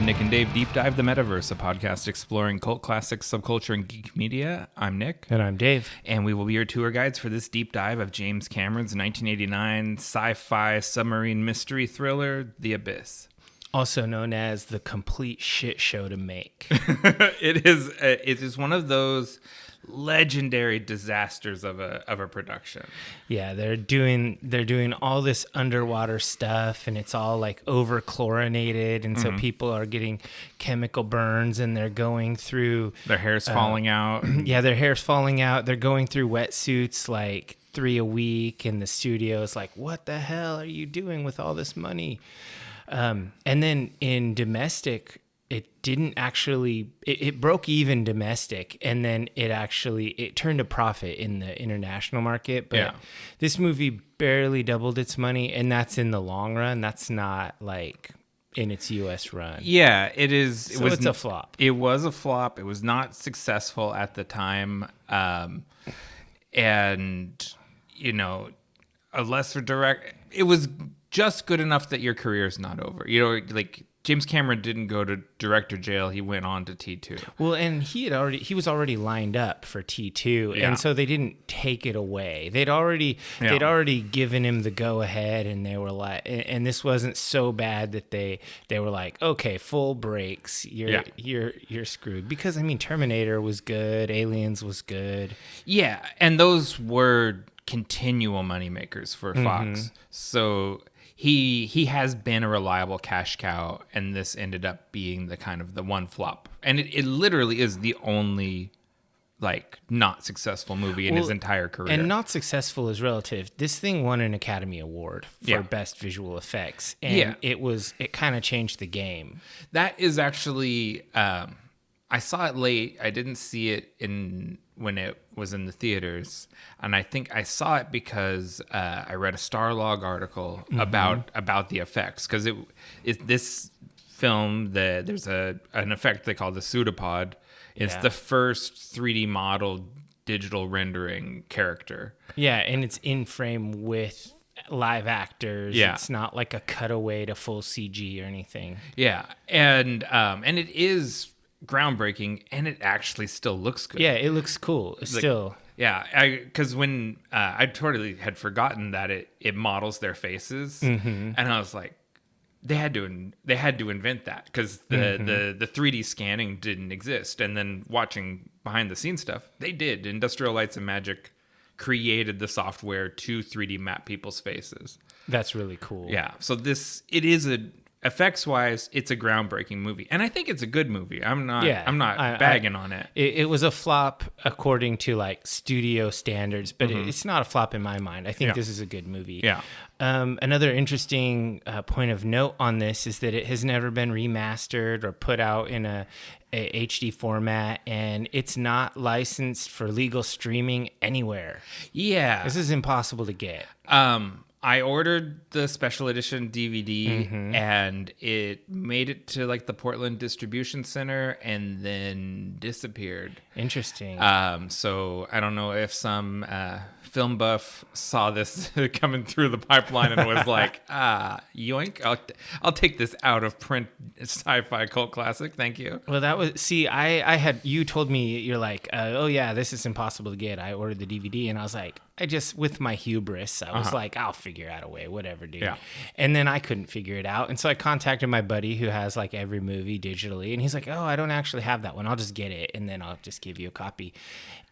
Nick and Dave Deep Dive the Metaverse, a podcast exploring cult classics, subculture, and geek media. I'm Nick. And I'm Dave. And we will be your tour guides for this deep dive of James Cameron's 1989 sci-fi submarine mystery thriller, The Abyss. Also known as the complete shit show to make. It is one of those legendary disasters of a production. Yeah, they're doing all this underwater stuff, and it's all like over chlorinated, and so people are getting chemical burns, and they're going through their hair's falling out. Yeah, their hair's falling out. They're going through wetsuits like 3 a week, and the studio is like, "What the hell are you doing with all this money?" And then in domestic, it didn't actually, it broke even domestic, and then it turned a profit in the international market. But This movie barely doubled its money, and that's in the long run. That's not like in its US run. Yeah, it is. It's a flop. It was a flop. It was not successful at the time. And, you know, a lesser direct, it was just good enough that your career's not over. You know, like James Cameron didn't go to director jail. He went on to T2. Well, and he was already lined up for T2, and so they didn't take it away. They'd already given him the go ahead, and they were like, and this wasn't so bad that they were like, okay, full breaks. You're screwed. Because I mean, Terminator was good, Aliens was good. Yeah, and those were continual moneymakers for Fox. So he has been a reliable cash cow, and this ended up being the one flop. And it literally is the only like not successful movie in his entire career. And not successful is relative. This thing won an Academy Award for best visual effects, and it kind of changed the game. That is actually I saw it late. I didn't see it when it was in the theaters, and I think I saw it because I read a Starlog article about the effects, because this film, there's an effect they call the pseudopod. It's the first 3D model digital rendering character. Yeah, and it's in frame with live actors. Yeah. It's not like a cutaway to full CG or anything. Yeah, and it is groundbreaking, and it actually still looks good. Yeah, it looks cool. It's still. Yeah, because when I totally had forgotten that it models their faces, and I was like, they had to invent that, because the 3D scanning didn't exist. And then watching behind the scenes stuff, they did. Industrial Lights and Magic created the software to 3D map people's faces. That's really cool. Yeah, so it is effects wise, it's a groundbreaking movie, and I think it's a good movie. I'm not bagging on it. It was a flop according to like studio standards, but it's not a flop in my mind. I think this is a good movie. Yeah. Another interesting point of note on this is that it has never been remastered or put out in a HD format, and it's not licensed for legal streaming anywhere. Yeah, this is impossible to get. I ordered the special edition DVD, and it made it to like the Portland distribution center and then disappeared. Interesting. So I don't know if some film buff saw this coming through the pipeline and was like, yoink, I'll take this out of print sci-fi cult classic. Thank you. Well, that was, you told me, you're like, oh yeah, this is impossible to get. I ordered the DVD, and I was like, with my hubris, I was like, I'll figure out a way, whatever, dude. Yeah. And then I couldn't figure it out. And so I contacted my buddy who has like every movie digitally. And he's like, oh, I don't actually have that one. I'll just get it, and then I'll just give you a copy.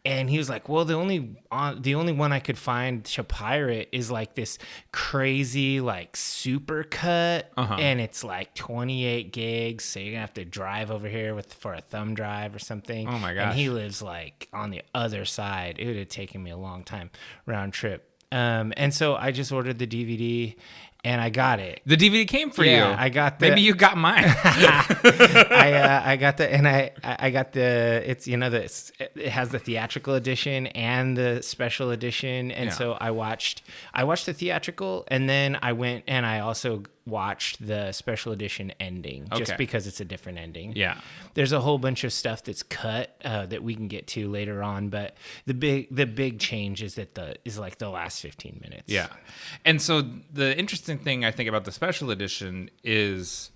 And he was like, well, the only one I could find to pirate is like this crazy like super cut, and it's like 28 gigs. So you're gonna have to drive over here for a thumb drive or something. Oh my gosh! And he lives like on the other side. It would have taken me a long time round trip. And so I just ordered the DVD, and I got it. The DVD came for you. I got the. Maybe you got mine. I got the, and I got the. It's it has the theatrical edition and the special edition, and so I watched the theatrical, and then I went and I also watched the special edition ending, just because it's a different ending. Yeah, there's a whole bunch of stuff that's cut that we can get to later on, but the big change is like the last 15 minutes. Yeah, and so the interesting thing I think about the special edition is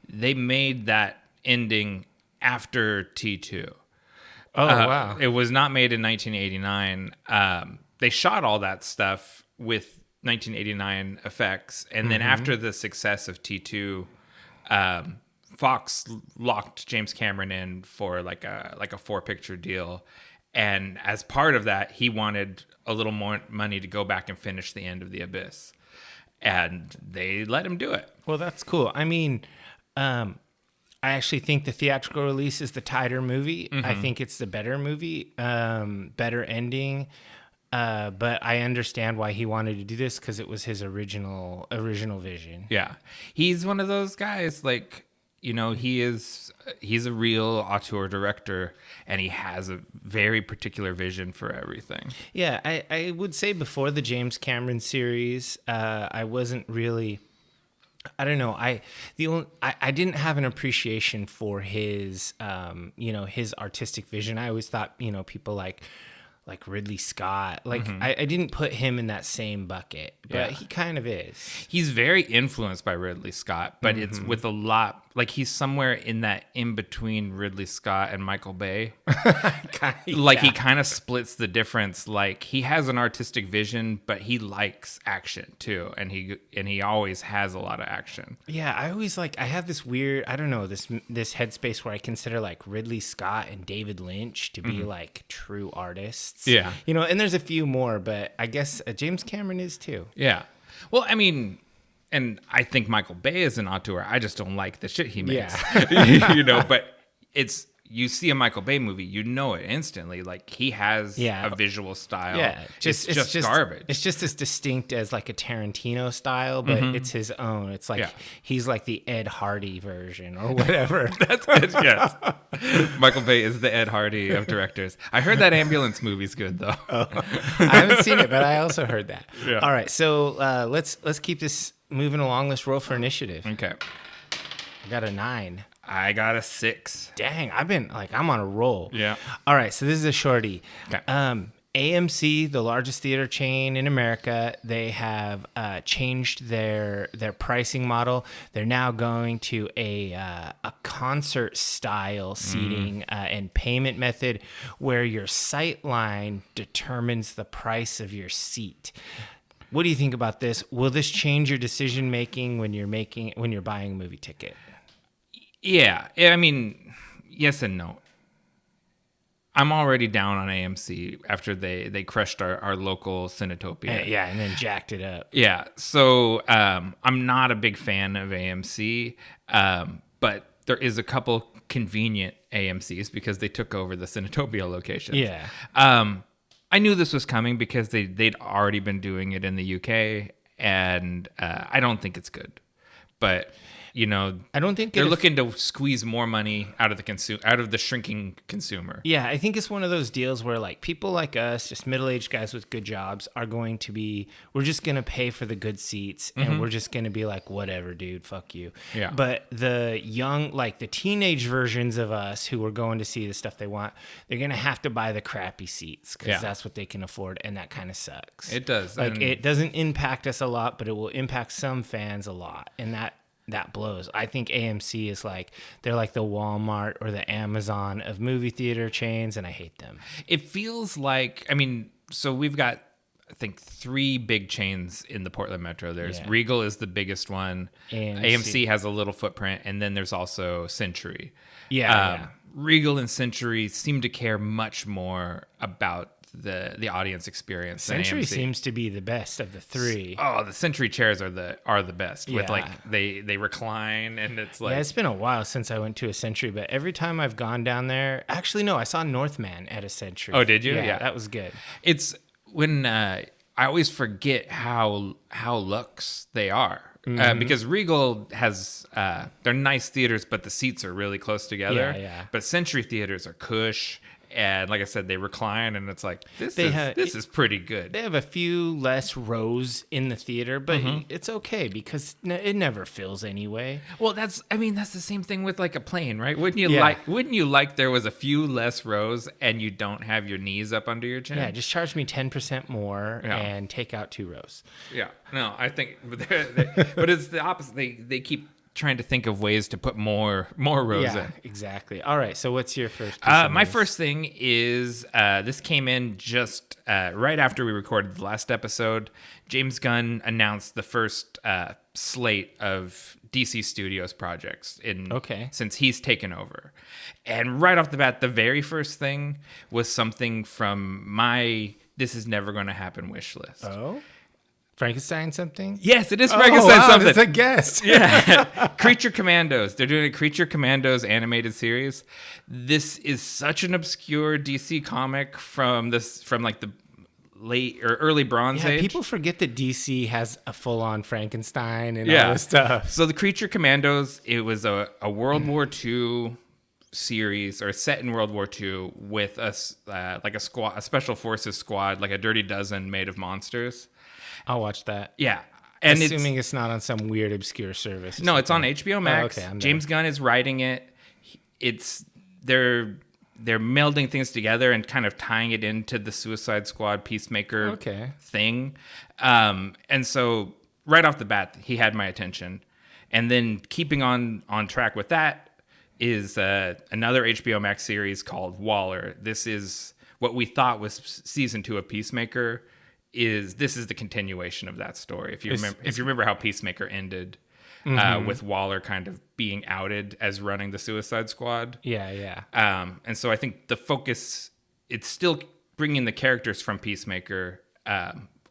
they made that ending after T2. Oh, wow. It was not made in 1989. They shot all that stuff with 1989 effects, and then after the success of T2, Fox locked James Cameron in for like a 4-picture deal, and as part of that, he wanted a little more money to go back and finish The End of the Abyss, and they let him do it. Well, that's cool. I mean, I actually think the theatrical release is the tighter movie. I think it's the better movie, better ending. But I understand why he wanted to do this, because it was his original vision. Yeah, he's one of those guys, like, you know, he's a real auteur director, and he has a very particular vision for everything. Yeah, I would say before the James Cameron series, I wasn't really, I don't know, I didn't have an appreciation for his his artistic vision. I always thought, people like Ridley Scott, I didn't put him in that same bucket, but he kind of is. He's very influenced by Ridley Scott, but it's with a lot, like, he's somewhere in that in between Ridley Scott and Michael Bay. He kind of splits the difference. Like, he has an artistic vision, but he likes action too, and he always has a lot of action. Yeah, I always I have this weird, I don't know, this headspace where I consider like Ridley Scott and David Lynch to be like true artists. Yeah. And there's a few more, but I guess James Cameron is too. Yeah. Well, I mean, and I think Michael Bay is an auteur. I just don't like the shit he makes. Yeah. But you see a Michael Bay movie, you know it instantly. Like, he has a visual style. Yeah. It's just garbage. It's just as distinct as like a Tarantino style, but it's his own. It's like he's like the Ed Hardy version or whatever. That's it, yes. Michael Bay is the Ed Hardy of directors. I heard that Ambulance movie's good, though. I haven't seen it, but I also heard that. Yeah. All right, so let's keep this moving along. Let's roll for initiative. Okay. I got a 9. I got a 6. Dang, I'm on a roll. Yeah. All right, so this is a shorty. Okay. AMC, the largest theater chain in America, they have changed their pricing model. They're now going to a concert style seating and payment method where your sight line determines the price of your seat. What do you think about this? Will this change your decision making when you're buying a movie ticket? Yeah, I mean, yes and no. I'm already down on AMC after they crushed our local Cinetopia. Yeah, and then jacked it up. Yeah, so I'm not a big fan of AMC, but there is a couple convenient AMCs because they took over the Cinetopia location. Yeah. I knew this was coming because they'd already been doing it in the UK, and I don't think it's good. But I don't think they're looking to squeeze more money out of the shrinking consumer. Yeah, I think it's one of those deals where like people like us, just middle-aged guys with good jobs, we're just going to pay for the good seats, and we're just going to be like, whatever, dude, fuck you. Yeah. But the young, like the teenage versions of us who are going to see the stuff they want, they're going to have to buy the crappy seats because that's what they can afford, and that kind of sucks. It does. Like, it doesn't impact us a lot, but it will impact some fans a lot, and that blows. I think AMC is they're like the Walmart or the Amazon of movie theater chains, and I hate them. It feels like, so we've got, I think, 3 big chains in the Portland Metro. There's Regal is the biggest one. AMC has a little footprint, and then there's also Century. Yeah. Regal and Century seem to care much more about the audience experience. Century seems to be the best of the 3. Oh, the Century chairs are the best. Yeah. With they recline, and it's like, yeah, it's been a while since I went to a Century, but every time I've gone down there, actually no, I saw Northman at a Century. Oh, did you? Yeah, that was good. It's when I always forget how luxe they are. Because Regal has they're nice theaters, but the seats are really close together. Yeah. But Century theaters are cush. And like I said, they recline, and it's like, this is pretty good. They have a few less rows in the theater, but it's okay because it never fills anyway. Well, that's the same thing with like a plane, right? Wouldn't you like there was a few less rows and you don't have your knees up under your chin? Yeah, just charge me 10% more and take out 2 rows. Yeah, no, I think, but it's the opposite. They keep trying to think of ways to put more rows in. Exactly. All right. So what's your first piece of My news? first thing is this came in just right after we recorded the last episode. James Gunn announced the first slate of DC Studios projects since he's taken over. And right off the bat, the very first thing was something from my "This is never going to happen" wish list. Oh? Frankenstein something? Yes, it is Frankenstein something. That's a guess. Yeah. Creature Commandos. They're doing a Creature Commandos animated series. This is such an obscure DC comic from like the late or early Bronze Age. People forget that DC has a full-on Frankenstein and all this stuff. So the Creature Commandos, it was a World War II series, or set in World War II, with a special forces squad, like a Dirty Dozen made of monsters. I'll watch that. Yeah. And assuming it's not on some weird obscure service. No, it's on HBO Max. Okay, James Gunn is writing it. They're melding things together and kind of tying it into the Suicide Squad Peacemaker thing. And so right off the bat, he had my attention. And then keeping on track with that is another HBO Max series called Waller. This is what we thought was season 2 of Peacemaker. This is the continuation of that story. If you remember how Peacemaker ended, with Waller kind of being outed as running the Suicide Squad. Yeah. And so I think the focus, it's still bringing the characters from Peacemaker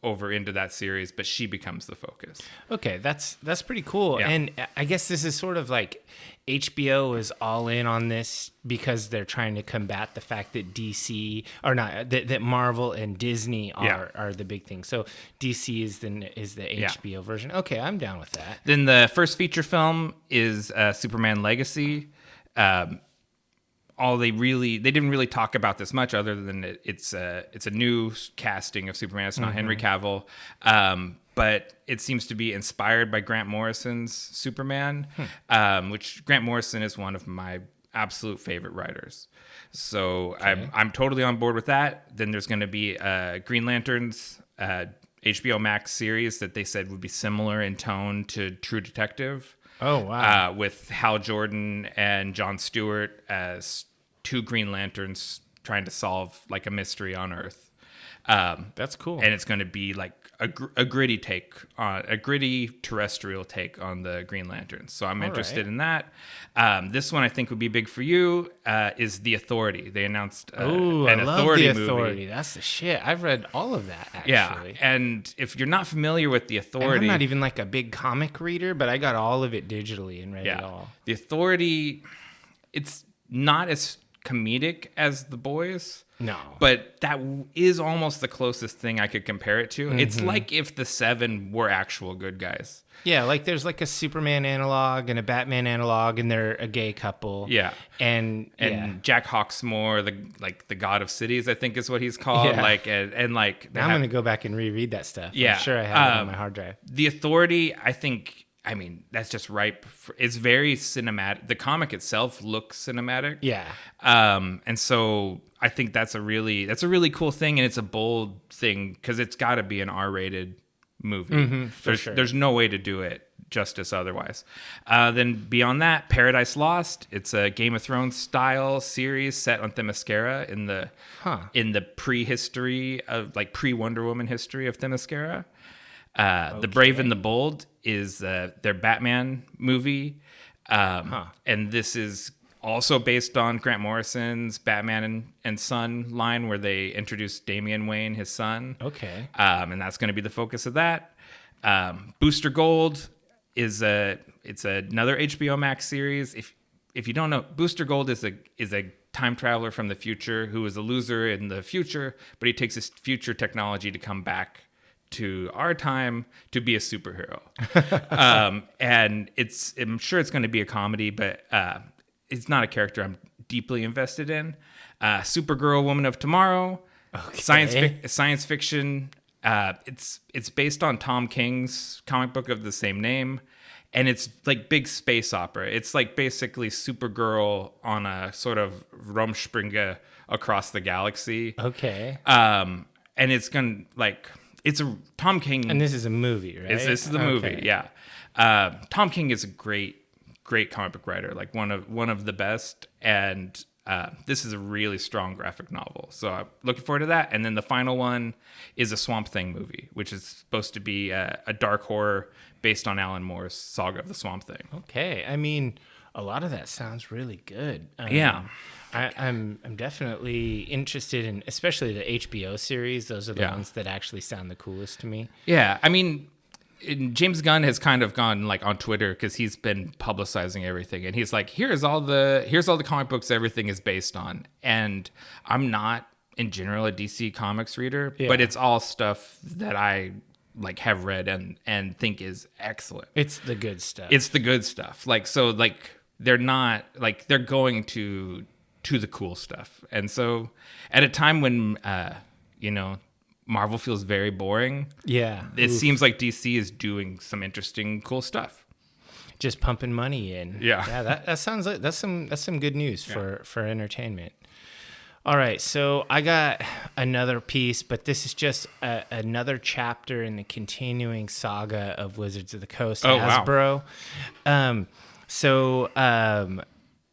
over into that series, but she becomes the focus. Okay, that's pretty cool. Yeah. And I guess this is sort of like HBO is all in on this because they're trying to combat the fact that DC or not that Marvel and Disney are the big thing. So DC is the HBO version. Okay, I'm down with that. Then the first feature film is Superman Legacy. They didn't really talk about this much, other than it's a new casting of Superman. It's not Henry Cavill, but it seems to be inspired by Grant Morrison's Superman, which Grant Morrison is one of my absolute favorite writers. So I'm totally on board with that. Then there's going to be Green Lantern's HBO Max series that they said would be similar in tone to True Detective. Oh, wow. With Hal Jordan and Jon Stewart as two Green Lanterns trying to solve like a mystery on Earth. That's cool. And it's going to be like a gritty terrestrial take on the Green Lanterns. So I'm interested in that. This one I think would be big for you, is The Authority. They announced an Authority movie. The Authority. That's the shit. I've read all of that, actually. Yeah, and if you're not familiar with The Authority... And I'm not even like a big comic reader, but I got all of it digitally and read it all. The Authority, it's not as comedic as The Boys. No. But that is almost the closest thing I could compare it to. It's like if the Seven were actual good guys. Yeah, like there's like a Superman analog and a Batman analog, and they're a gay couple. Yeah. And Jack Hawksmoor, the god of cities, I think is what he's called. Yeah. Now I'm going to go back and reread that stuff. Yeah. I'm sure I have it on my hard drive. The Authority, that's just ripe. It's very cinematic. The comic itself looks cinematic. Yeah. And so I think that's a really cool thing, and it's a bold thing because it's got to be an R-rated movie. There's no way to do it justice otherwise. Then beyond that, Paradise Lost. It's a Game of Thrones style series set on Themyscira in the prehistory of pre-Wonder Woman history of Themyscira. The Brave and the Bold is their Batman movie. And this is also based on Grant Morrison's Batman and Son line, where they introduced Damian Wayne, his son. Okay. And that's going to be the focus of that. Booster Gold is another HBO Max series. If you don't know, Booster Gold is a time traveler from the future who is a loser in the future, but he takes his future technology to come back to our time to be a superhero. And I'm sure it's going to be a comedy, but it's not a character I'm deeply invested in. Supergirl, Woman of Tomorrow, science fiction. It's based on Tom King's comic book of the same name, and it's like big space opera. It's like basically Supergirl on a sort of Rumspringa across the galaxy. Okay. And it's going to it's a Tom King. And this is a movie, right? This is the movie, yeah. Tom King is a great great comic book writer, like one of the best. And this is a really strong graphic novel. So I'm looking forward to that. And then the final one is a Swamp Thing movie, which is supposed to be a dark horror based on Alan Moore's Saga of the Swamp Thing. Okay. I mean, a lot of that sounds really good. Yeah. I'm definitely interested in, especially the HBO series. Those are the ones that actually sound the coolest to me. Yeah. I mean, James Gunn has kind of gone like on Twitter because he's been publicizing everything, and he's like, here's all the comic books everything is based on. And I'm not in general a DC Comics reader, but it's all stuff that I like have read and think is excellent. It's the good stuff. It's the good stuff. Like, so like they're not like, they're going to the cool stuff. And so at a time when Marvel feels very boring. Yeah. It seems like DC is doing some interesting, cool stuff. Just pumping money in. Yeah. Yeah, that sounds like that's some good news for entertainment. All right, so I got another piece, but this is just another chapter in the continuing saga of Wizards of the Coast, Hasbro. Wow.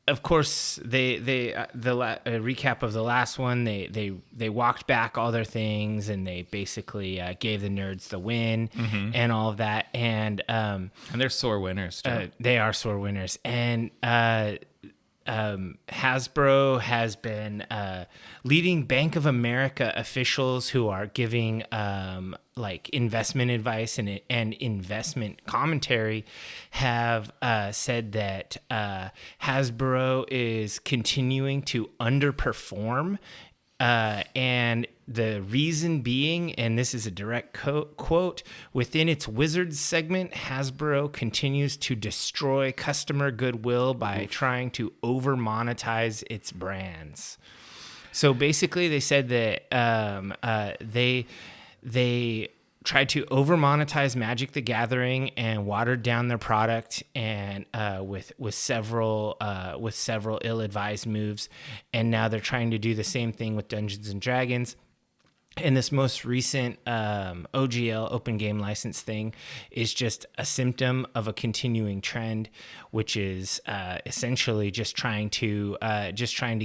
Of course, the recap of the last one, they walked back all their things, and they basically gave the nerds the win and all of that, and they're sore winners too. They are sore winners, and Hasbro has been leading Bank of America officials who are giving like investment advice and investment commentary have said that Hasbro is continuing to underperform. And the reason being, and this is a direct quote, within its Wizards segment, Hasbro continues to destroy customer goodwill by trying to over-monetize its brands. So basically, they said that they tried to over-monetize Magic the Gathering and watered down their product, and with several ill-advised moves, and now they're trying to do the same thing with Dungeons and Dragons. And this most recent OGL open game license thing is just a symptom of a continuing trend, which is essentially just trying to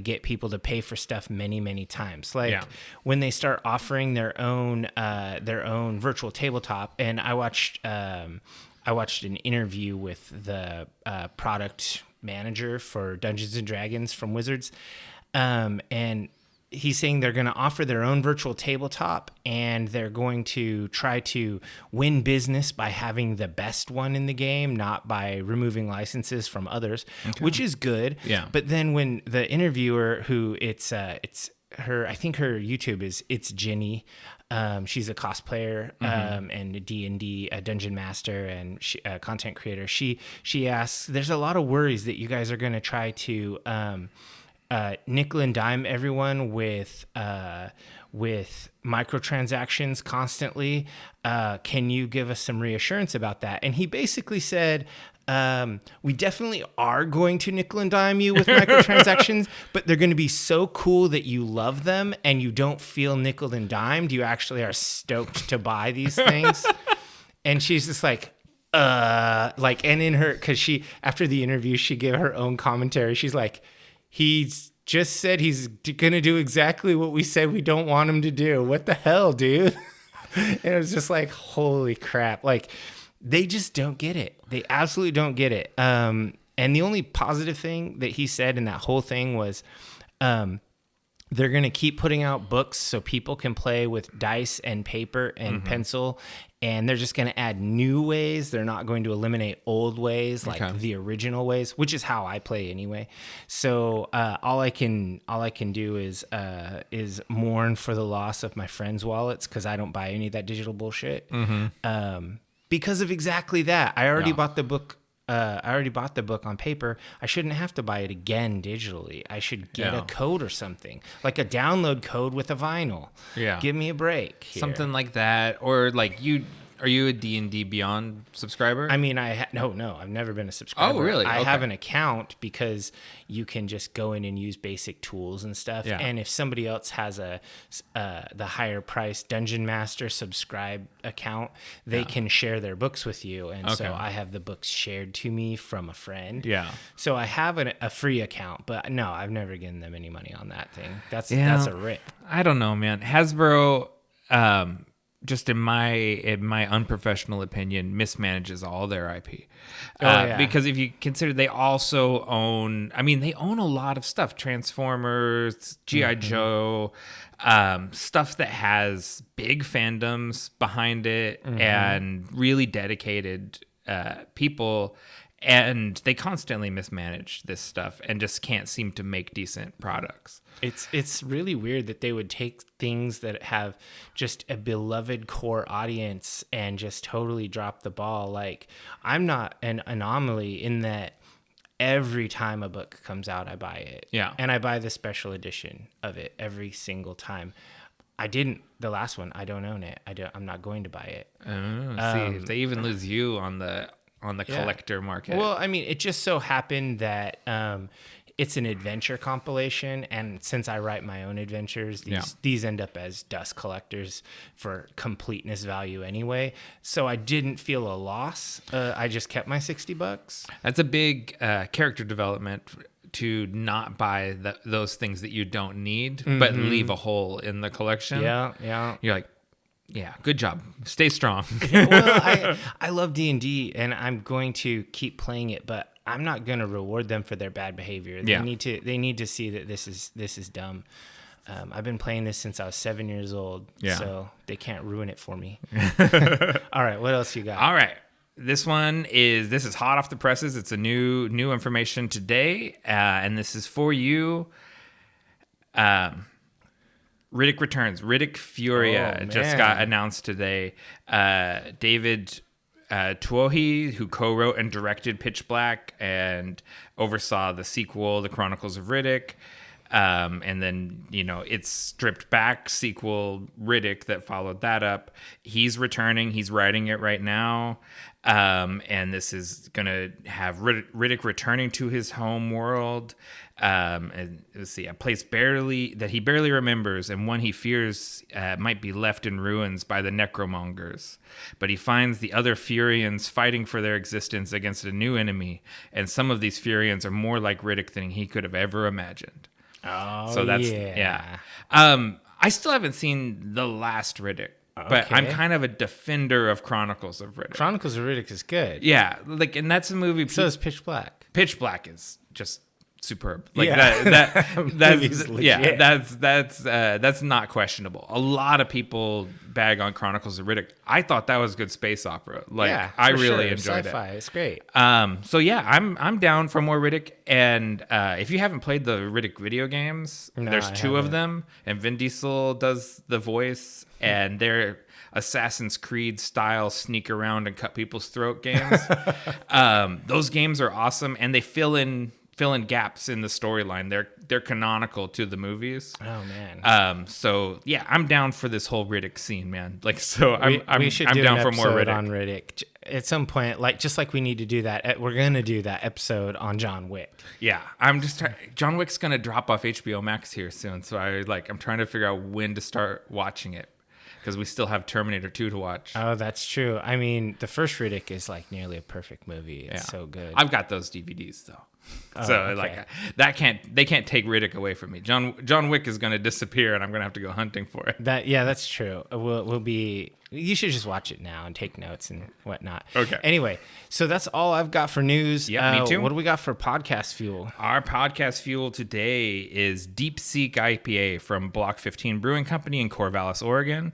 get people to pay for stuff many, many times. Like when they start offering their own virtual tabletop, and I watched an interview with the product manager for Dungeons and Dragons from Wizards, and he's saying they're going to offer their own virtual tabletop, and they're going to try to win business by having the best one in the game, not by removing licenses from others, which is good. Yeah. But then when the interviewer, who it's her, I think her YouTube is It's Ginny. She's a cosplayer and a D&D dungeon master and content creator. She asks, there's a lot of worries that you guys are going to try to nickel and dime everyone with microtransactions constantly. Can you give us some reassurance about that? And he basically said, we definitely are going to nickel and dime you with microtransactions, but they're going to be so cool that you love them and you don't feel nickel and dimed. You actually are stoked to buy these things. And she's just like, and in her, because she, after the interview, she gave her own commentary. She's like, he's just said he's going to do exactly what we said we don't want him to do. What the hell, dude? And it was just like, holy crap. Like, they just don't get it. They absolutely don't get it. And the only positive thing that he said in that whole thing was they're going to keep putting out books so people can play with dice and paper and pencil, and they're just going to add new ways. They're not going to eliminate old ways like the original ways, which is how I play anyway. So all I can do is mourn for the loss of my friends' wallets, because I don't buy any of that digital bullshit. Because of exactly that. I already bought the book. I already bought the book on paper. I shouldn't have to buy it again digitally. I should get a code or something, like a download code with a vinyl. Yeah, give me a break here. Something like that, or like Are you a D&D Beyond subscriber? I mean, no, I've never been a subscriber. Oh, really? I Okay. have an account because you can just go in and use basic tools and stuff. Yeah. And if somebody else has the higher price Dungeon Master subscribe account, they can share their books with you. And so I have the books shared to me from a friend. Yeah. So I have a free account, but no, I've never given them any money on that thing. That's a rip. I don't know, man. Hasbro, just in my unprofessional opinion, mismanages all their IP. Because if you consider they also own, they own a lot of stuff. Transformers, G.I. Joe, stuff that has big fandoms behind it and really dedicated people. And they constantly mismanage this stuff and just can't seem to make decent products. It's really weird that they would take things that have just a beloved core audience and just totally drop the ball. Like, I'm not an anomaly in that every time a book comes out, I buy it. Yeah. And I buy the special edition of it every single time. I didn't the last one. I don't own it. I'm not going to buy it. See, if they even lose you on the collector market. Well, it just so happened that it's an adventure compilation, and since I write my own adventures, these end up as dust collectors for completeness value anyway. So I didn't feel a loss. I just kept my $60. That's a big character development to not buy those things that you don't need, but leave a hole in the collection. Yeah. You're like, yeah, good job. Stay strong. Well, I love D&D, and I'm going to keep playing it, but I'm not going to reward them for their bad behavior. They need to see that this is dumb. I've been playing this since I was 7 years old, so they can't ruin it for me. All right, what else you got? All right. This is hot off the presses. It's a new information today, and this is for you. Riddick Returns. Riddick Furia just got announced today. David Tuohy, who co-wrote and directed Pitch Black and oversaw the sequel, The Chronicles of Riddick, and then, it's stripped back sequel Riddick that followed that up. He's returning. He's writing it right now. And this is going to have Riddick returning to his home world. And let's see, a place that he barely remembers, and one he fears might be left in ruins by the necromongers. But he finds the other Furians fighting for their existence against a new enemy, and some of these Furians are more like Riddick than he could have ever imagined. Oh, so that's I still haven't seen the last Riddick. But I'm kind of a defender of Chronicles of Riddick. Chronicles of Riddick is good. Yeah, and that's a movie. So is Pitch Black. Pitch Black is just superb. That's not questionable. A lot of people bag on Chronicles of Riddick. I thought that was a good space opera. I really enjoyed Sci-fi. It's great. I'm down for more Riddick. And if you haven't played the Riddick video games, there's two of them, and Vin Diesel does the voice, and they're Assassin's Creed style sneak around and cut people's throat games. Those games are awesome, and they fill in gaps in the storyline. They're canonical to the movies. Oh man. I'm down for this whole Riddick scene, man. We should do down for more Riddick on Riddick at some point. Just like we need to do that. We're gonna do that episode on John Wick. Yeah, John Wick's gonna drop off HBO Max here soon, so I'm trying to figure out when to start watching it, because we still have Terminator 2 to watch. Oh, that's true. The first Riddick is nearly a perfect movie. It's so good. I've got those DVDs though. They can't take Riddick away from me. John Wick is going to disappear, and I'm going to have to go hunting for it. That's true. We'll be. You should just watch it now and take notes and whatnot. Okay. Anyway, so that's all I've got for news. Yeah, me too. What do we got for podcast fuel? Our podcast fuel today is Deep Seek IPA from Block 15 Brewing Company in Corvallis, Oregon.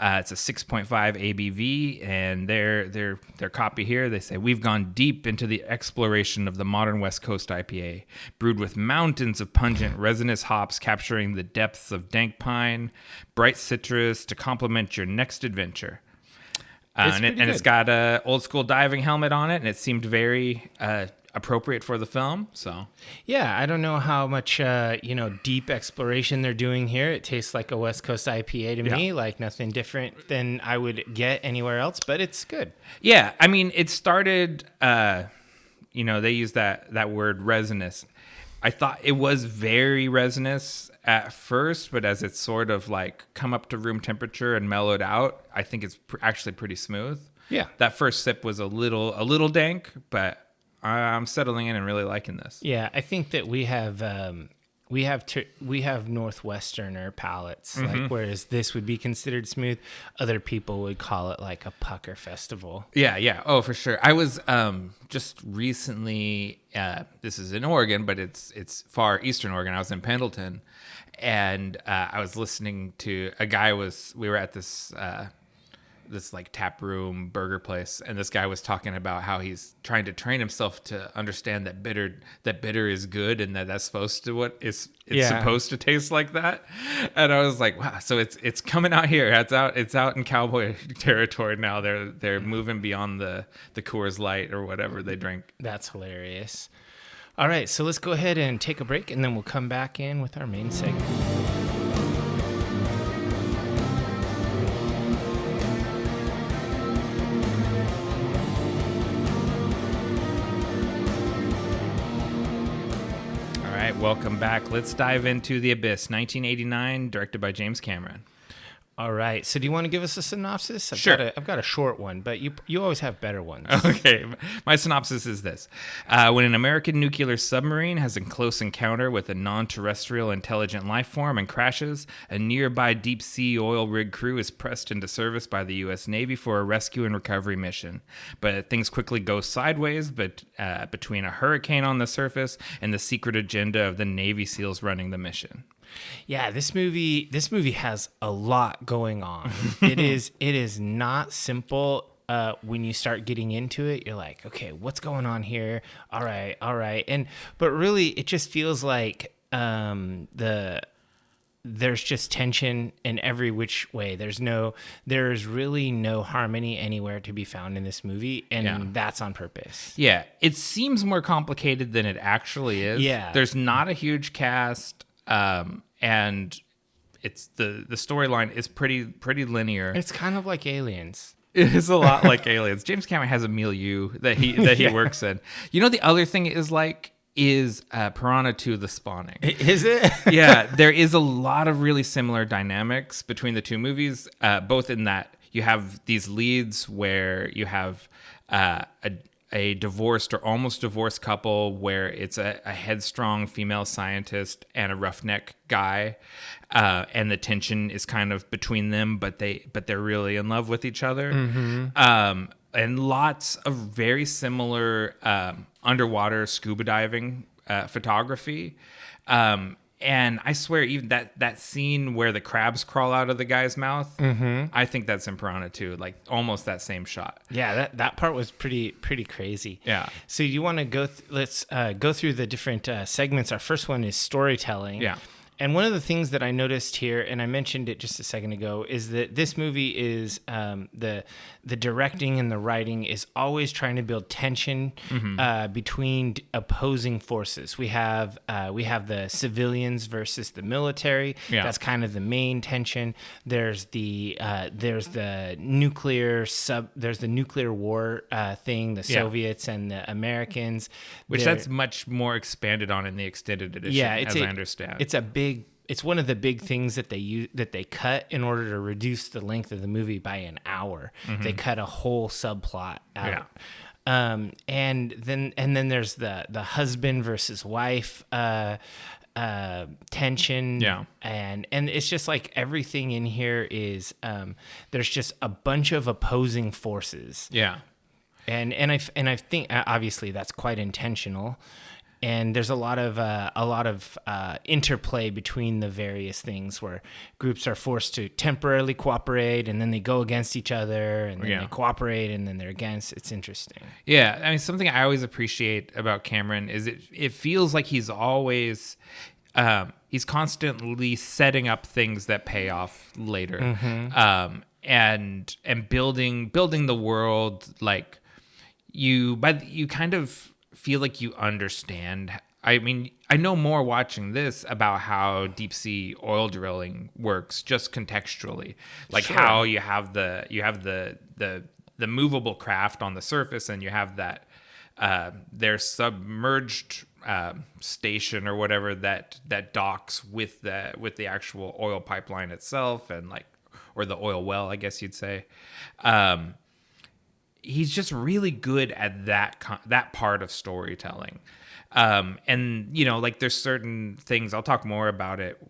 It's a 6.5 ABV, and their copy here, they say, we've gone deep into the exploration of the modern West Coast IPA, brewed with mountains of pungent resinous hops capturing the depths of dank pine, bright citrus to complement your next adventure. It's got a old school diving helmet on it, and it seemed very appropriate for the film. So yeah, I don't know how much deep exploration they're doing here. It tastes like a West Coast IPA to me, like nothing different than I would get anywhere else, but it's good. Yeah, I mean, it started. They use that word resinous. I thought it was very resinous at first, but as it's sort of like come up to room temperature and mellowed out, I think it's actually pretty smooth. Yeah. That first sip was a little dank, but I'm settling in and really liking this. Yeah, I think that we have Northwesterner palates, like whereas this would be considered smooth, other people would call it like a pucker festival. Yeah. Oh, for sure. I was just recently. This is in Oregon, but it's far eastern Oregon. I was in Pendleton, and I was listening to a guy. We were at this like tap room burger place, and this guy was talking about how he's trying to train himself to understand that bitter is good, and that's supposed to supposed to taste like that. And I was like, wow, so it's coming out here. It's out in cowboy territory now. They're moving beyond the Coors Light or whatever they drink. That's hilarious. All right, so let's go ahead and take a break, and then we'll come back in with our main segment. Welcome back. Let's dive into The Abyss, 1989, directed by James Cameron. All right. So do you want to give us a synopsis? Sure. I've got a short one, but you always have better ones. Okay. My synopsis is this. When an American nuclear submarine has a close encounter with a non-terrestrial intelligent life form and crashes, a nearby deep-sea oil rig crew is pressed into service by the U.S. Navy for a rescue and recovery mission. But things quickly go sideways between a hurricane on the surface and the secret agenda of the Navy SEALs running the mission. Yeah, this movie has a lot going on. It is not simple. When you start getting into it, you're like, okay, what's going on here? All right. But really, it just feels like there's just tension in every which way. There's really no harmony anywhere to be found in this movie, and that's on purpose. Yeah, it seems more complicated than it actually is. Yeah, there's not a huge cast. And it's the storyline is pretty linear. It's kind of like Aliens. It is a lot like Aliens. James Cameron has a milieu that he works in. The other thing is Piranha 2: The Spawning. Is it? Yeah, there is a lot of really similar dynamics between the two movies, both in that you have these leads where you have a divorced or almost divorced couple where it's a headstrong female scientist and a roughneck guy, and the tension is kind of between them, but they're really in love with each other. Mm-hmm. And lots of very similar underwater scuba diving photography. And I swear, even that scene where the crabs crawl out of the guy's mouth, I think that's in Piranha 2, like almost that same shot. Yeah, that part was pretty crazy. Yeah. So you want to go? Let's go through the different segments. Our first one is storytelling. Yeah. And one of the things that I noticed here, and I mentioned it just a second ago, is that this movie is the directing and the writing is always trying to build tension between opposing forces. We have the civilians versus the military. Yeah. That's kind of the main tension. There's the nuclear war thing, the Soviets and the Americans, which that's much more expanded on in the extended edition. Yeah, I understand. It's one of the big things that they cut in order to reduce the length of the movie by an hour. Mm-hmm. They cut a whole subplot out. Yeah. And then there's the husband versus wife tension. Yeah. And it's just like everything in here is there's just a bunch of opposing forces. Yeah. And I think obviously that's quite intentional. And there's a lot of interplay between the various things where groups are forced to temporarily cooperate, and then they go against each other, and then they cooperate, and then they're against. It's interesting. Yeah, I mean, something I always appreciate about Cameron is it feels like he's always he's constantly setting up things that pay off later, and building the world like you kind of. feel like you understand. I mean, I know more watching this about how deep sea oil drilling works, just contextually, like how you have the movable craft on the surface, and you have that their submerged station or whatever that docks with the actual oil pipeline itself, and like, or the oil well, I guess you'd say. He's just really good at that part of storytelling. And you know, like there's certain things, I'll talk more about it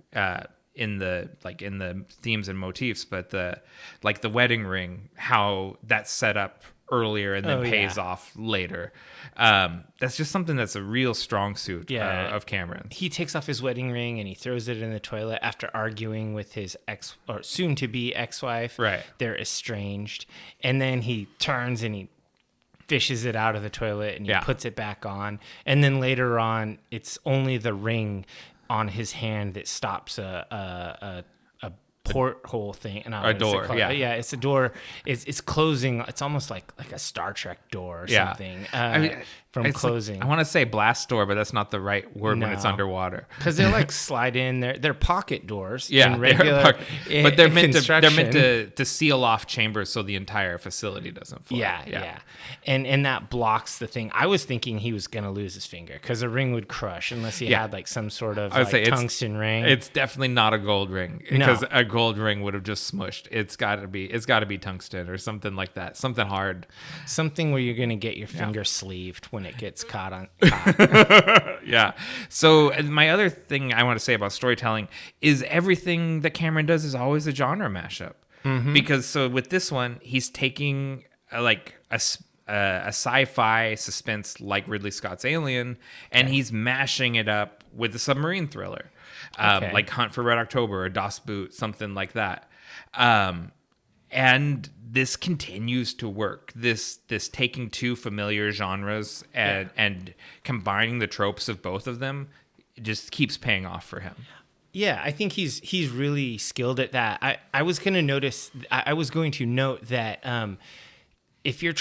in the themes and motifs, but the wedding ring, how that's set up earlier and then pays off later. That's just something that's a real strong suit of Cameron's. He takes off his wedding ring and he throws it in the toilet after arguing with his ex or soon to be ex-wife. Right. They're estranged. And then he turns and he fishes it out of the toilet and he puts it back on. And then later on, it's only the ring on his hand that stops a porthole thing, and a door. It's a door. It's closing. It's almost like a Star Trek door or something. Closing. I want to say blast door, but that's not the right word when it's underwater. Because they like slide in. They're pocket doors. Yeah, in regular, but they're meant to seal off chambers so the entire facility doesn't flood. Yeah. And that blocks the thing. I was thinking he was gonna lose his finger because a ring would crush unless he had like some sort of tungsten ring. It's definitely not a gold ring, because a gold ring would have just smushed. It's got to be tungsten or something like that. Something hard. Something where you're gonna get your finger sleeved when it gets caught. Yeah. So my other thing I want to say about storytelling is everything that Cameron does is always a genre mashup. Mm-hmm. Because so with this one, he's taking a sci-fi suspense like Ridley Scott's Alien, and he's mashing it up with a submarine thriller, like Hunt for Red October or Das Boot, something like that. And this continues to work. This taking two familiar genres and combining the tropes of both of them just keeps paying off for him. Yeah, I think he's really skilled at that. I was going to note that if you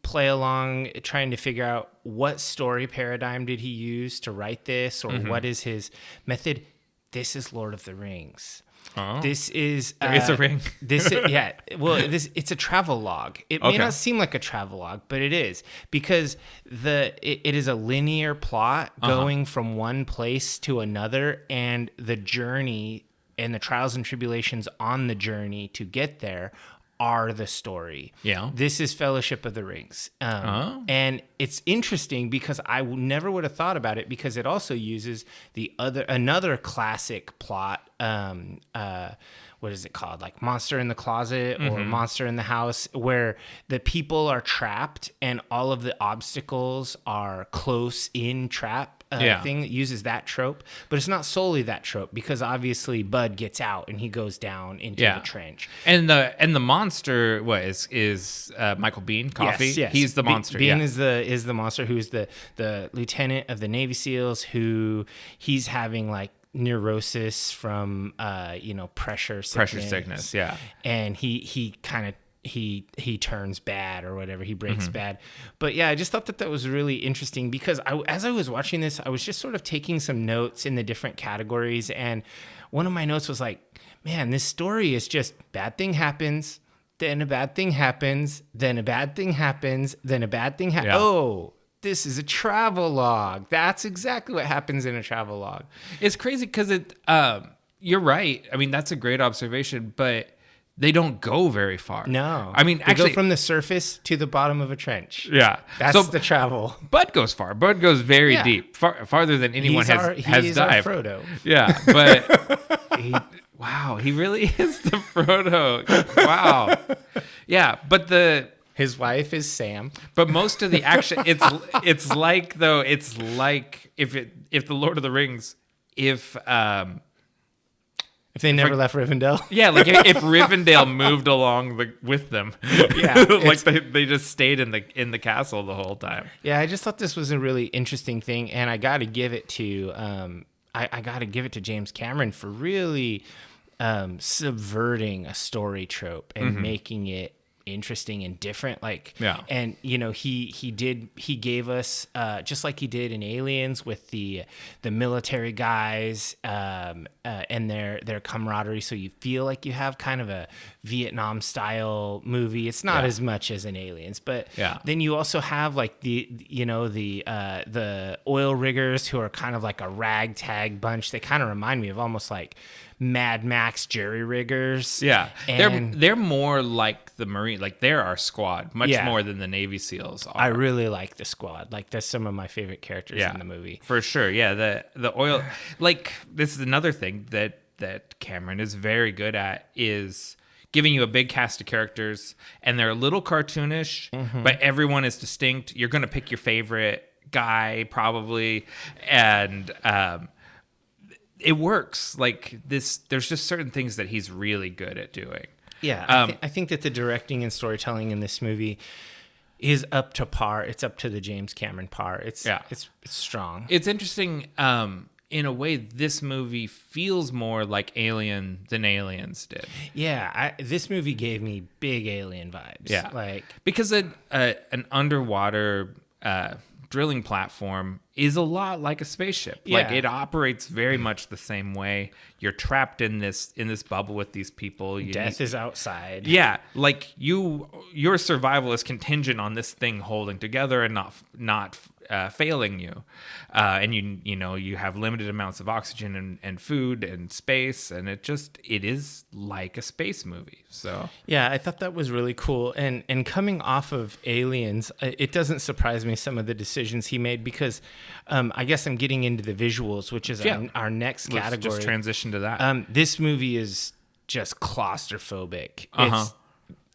play along trying to figure out what story paradigm did he use to write this, or what is his method, this is Lord of the Rings. Oh. This is there is a ring. It's a travel log. It may not seem like a travel log, but it is, because it is a linear plot going from one place to another, and the journey and the trials and tribulations on the journey to get there are the story. Yeah. This is Fellowship of the Rings. And it's interesting because I never would have thought about it, because it also uses another classic plot. What is it called? Like Monster in the Closet or Monster in the House, where the people are trapped and all of the obstacles are close in trap. Thing that uses that trope, but it's not solely that trope, because obviously Bud gets out and he goes down into the trench. And the monster, what is Michael Biehn? Coffee. Yes. He's the monster. Biehn is the monster, who's the lieutenant of the Navy SEALs, who he's having like neurosis from pressure sickness. Yeah. And he kind of he turns bad or whatever, he breaks bad. But yeah, I just thought that was really interesting, because as I was watching this, I was just sort of taking some notes in the different categories, and one of my notes was like, man, this story is just bad thing happens, then a bad thing happens, then a bad thing happens, then a bad thing happens. Oh, this is a travel log. That's exactly what happens in a travel log. It's crazy because you're right. I mean, that's a great observation, but they don't go very far. No. I mean, they actually, go from the surface to the bottom of a trench. Yeah. That's the travel. Bud goes far. Bud goes very deep, farther than anyone has dived. Our Frodo. Yeah, but he really is the Frodo. Wow. Yeah, but his wife is Sam. But most of the action, it's like if the Lord of the Rings, if they never left Rivendell. Yeah, like if Rivendell moved along with them. Yeah. Like they just stayed in the castle the whole time. Yeah, I just thought this was a really interesting thing, and I got to give it to James Cameron for really subverting a story trope and making it interesting and different. Like, yeah. And he gave us just like he did in Aliens with the military guys and their camaraderie. So you feel like you have kind of a Vietnam style movie. It's not as much as in Aliens, but then you also have like the oil riggers who are kind of like a ragtag bunch. They kind of remind me of almost like Mad Max jury riggers. Yeah, and they're more like the Marine, like they're our squad, much more than the Navy SEALs are. I really like the squad. Like that's some of my favorite characters in the movie. For sure. Yeah, the oil, like this is another thing that Cameron is very good at, is giving you a big cast of characters, and they're a little cartoonish, but everyone is distinct. You're going to pick your favorite guy probably, and it works. Like this, there's just certain things that he's really good at doing. Yeah, I think that the directing and storytelling in this movie is up to par. It's up to the James Cameron par. It's strong. It's interesting. In a way, this movie feels more like Alien than Aliens did. Yeah, this movie gave me big Alien vibes. Yeah, like because an underwater drilling platform is a lot like a spaceship. Yeah. Like it operates very much the same way. You're trapped in this bubble with these people. Death is outside. Yeah, like your survival is contingent on this thing holding together and not failing you. And you have limited amounts of oxygen and food and space, and it is like a space movie. So yeah, I thought that was really cool. And coming off of Aliens, it doesn't surprise me some of the decisions he made, because I guess I'm getting into the visuals, which is our next category. Let's just transition to that. This movie is just claustrophobic.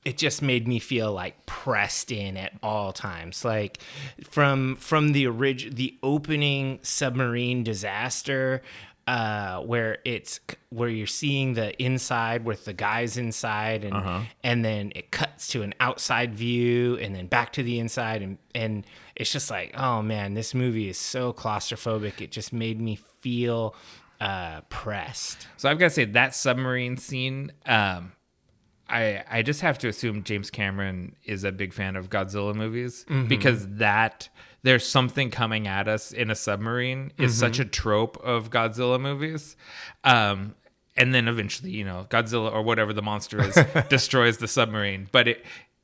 It just made me feel like pressed in at all times. Like from the opening submarine disaster, where you're seeing the inside with the guys inside, and then it cuts to an outside view, and then back to the inside, and it's just like, oh man, this movie is so claustrophobic. It just made me feel pressed. So I've got to say that submarine scene. I just have to assume James Cameron is a big fan of Godzilla movies, because there's something coming at us in a submarine is such a trope of Godzilla movies. And then eventually, Godzilla or whatever the monster is destroys the submarine. But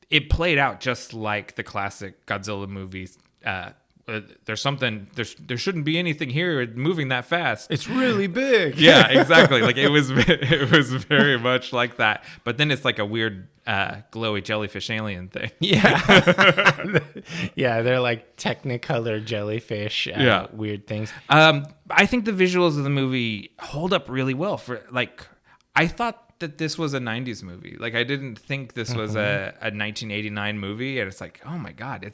it played out just like the classic Godzilla movies. There shouldn't be anything here moving that fast. It's really big. Yeah, exactly. Like it was very much like that. But then it's like a weird glowy jellyfish alien thing. Yeah. Yeah, they're like Technicolor jellyfish weird things. I think the visuals of the movie hold up really well. I thought that this was a 90s movie. Like I didn't think this was a 1989 movie, and it's like, oh my god,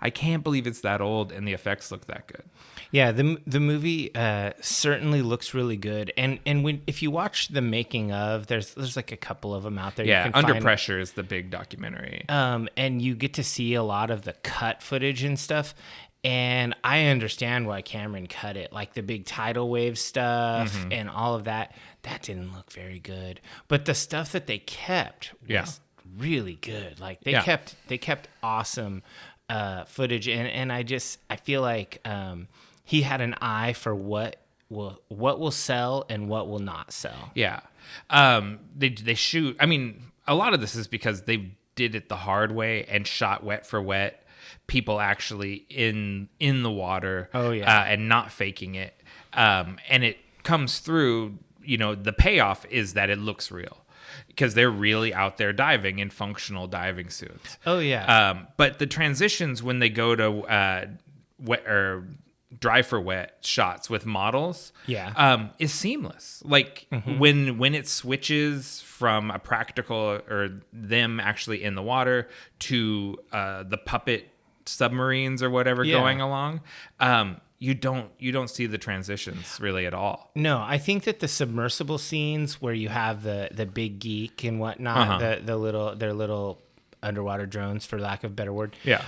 I can't believe it's that old and the effects look that good. Yeah, the movie certainly looks really good, and if you watch the making of, there's like a couple of them out there. Yeah, you can Under find, Pressure is the big documentary. And you get to see a lot of the cut footage and stuff. And I understand why Cameron cut it, like the big tidal wave stuff and all of that. That didn't look very good, but the stuff that they kept was really good. Like they kept awesome footage, and I feel like he had an eye for what will sell and what will not sell. Yeah, they shoot. I mean, a lot of this is because they did it the hard way and shot wet for wet. People actually in the water, and not faking it, and it comes through. The payoff is that it looks real because they're really out there diving in functional diving suits. Oh yeah. But the transitions when they go to wet or dry for wet shots with models, is seamless. Like when it switches from a practical or them actually in the water to the puppet submarines or whatever going along, you don't see the transitions really at all. No, I think that the submersible scenes where you have the big geek and whatnot, their little underwater drones, for lack of a better word. Yeah.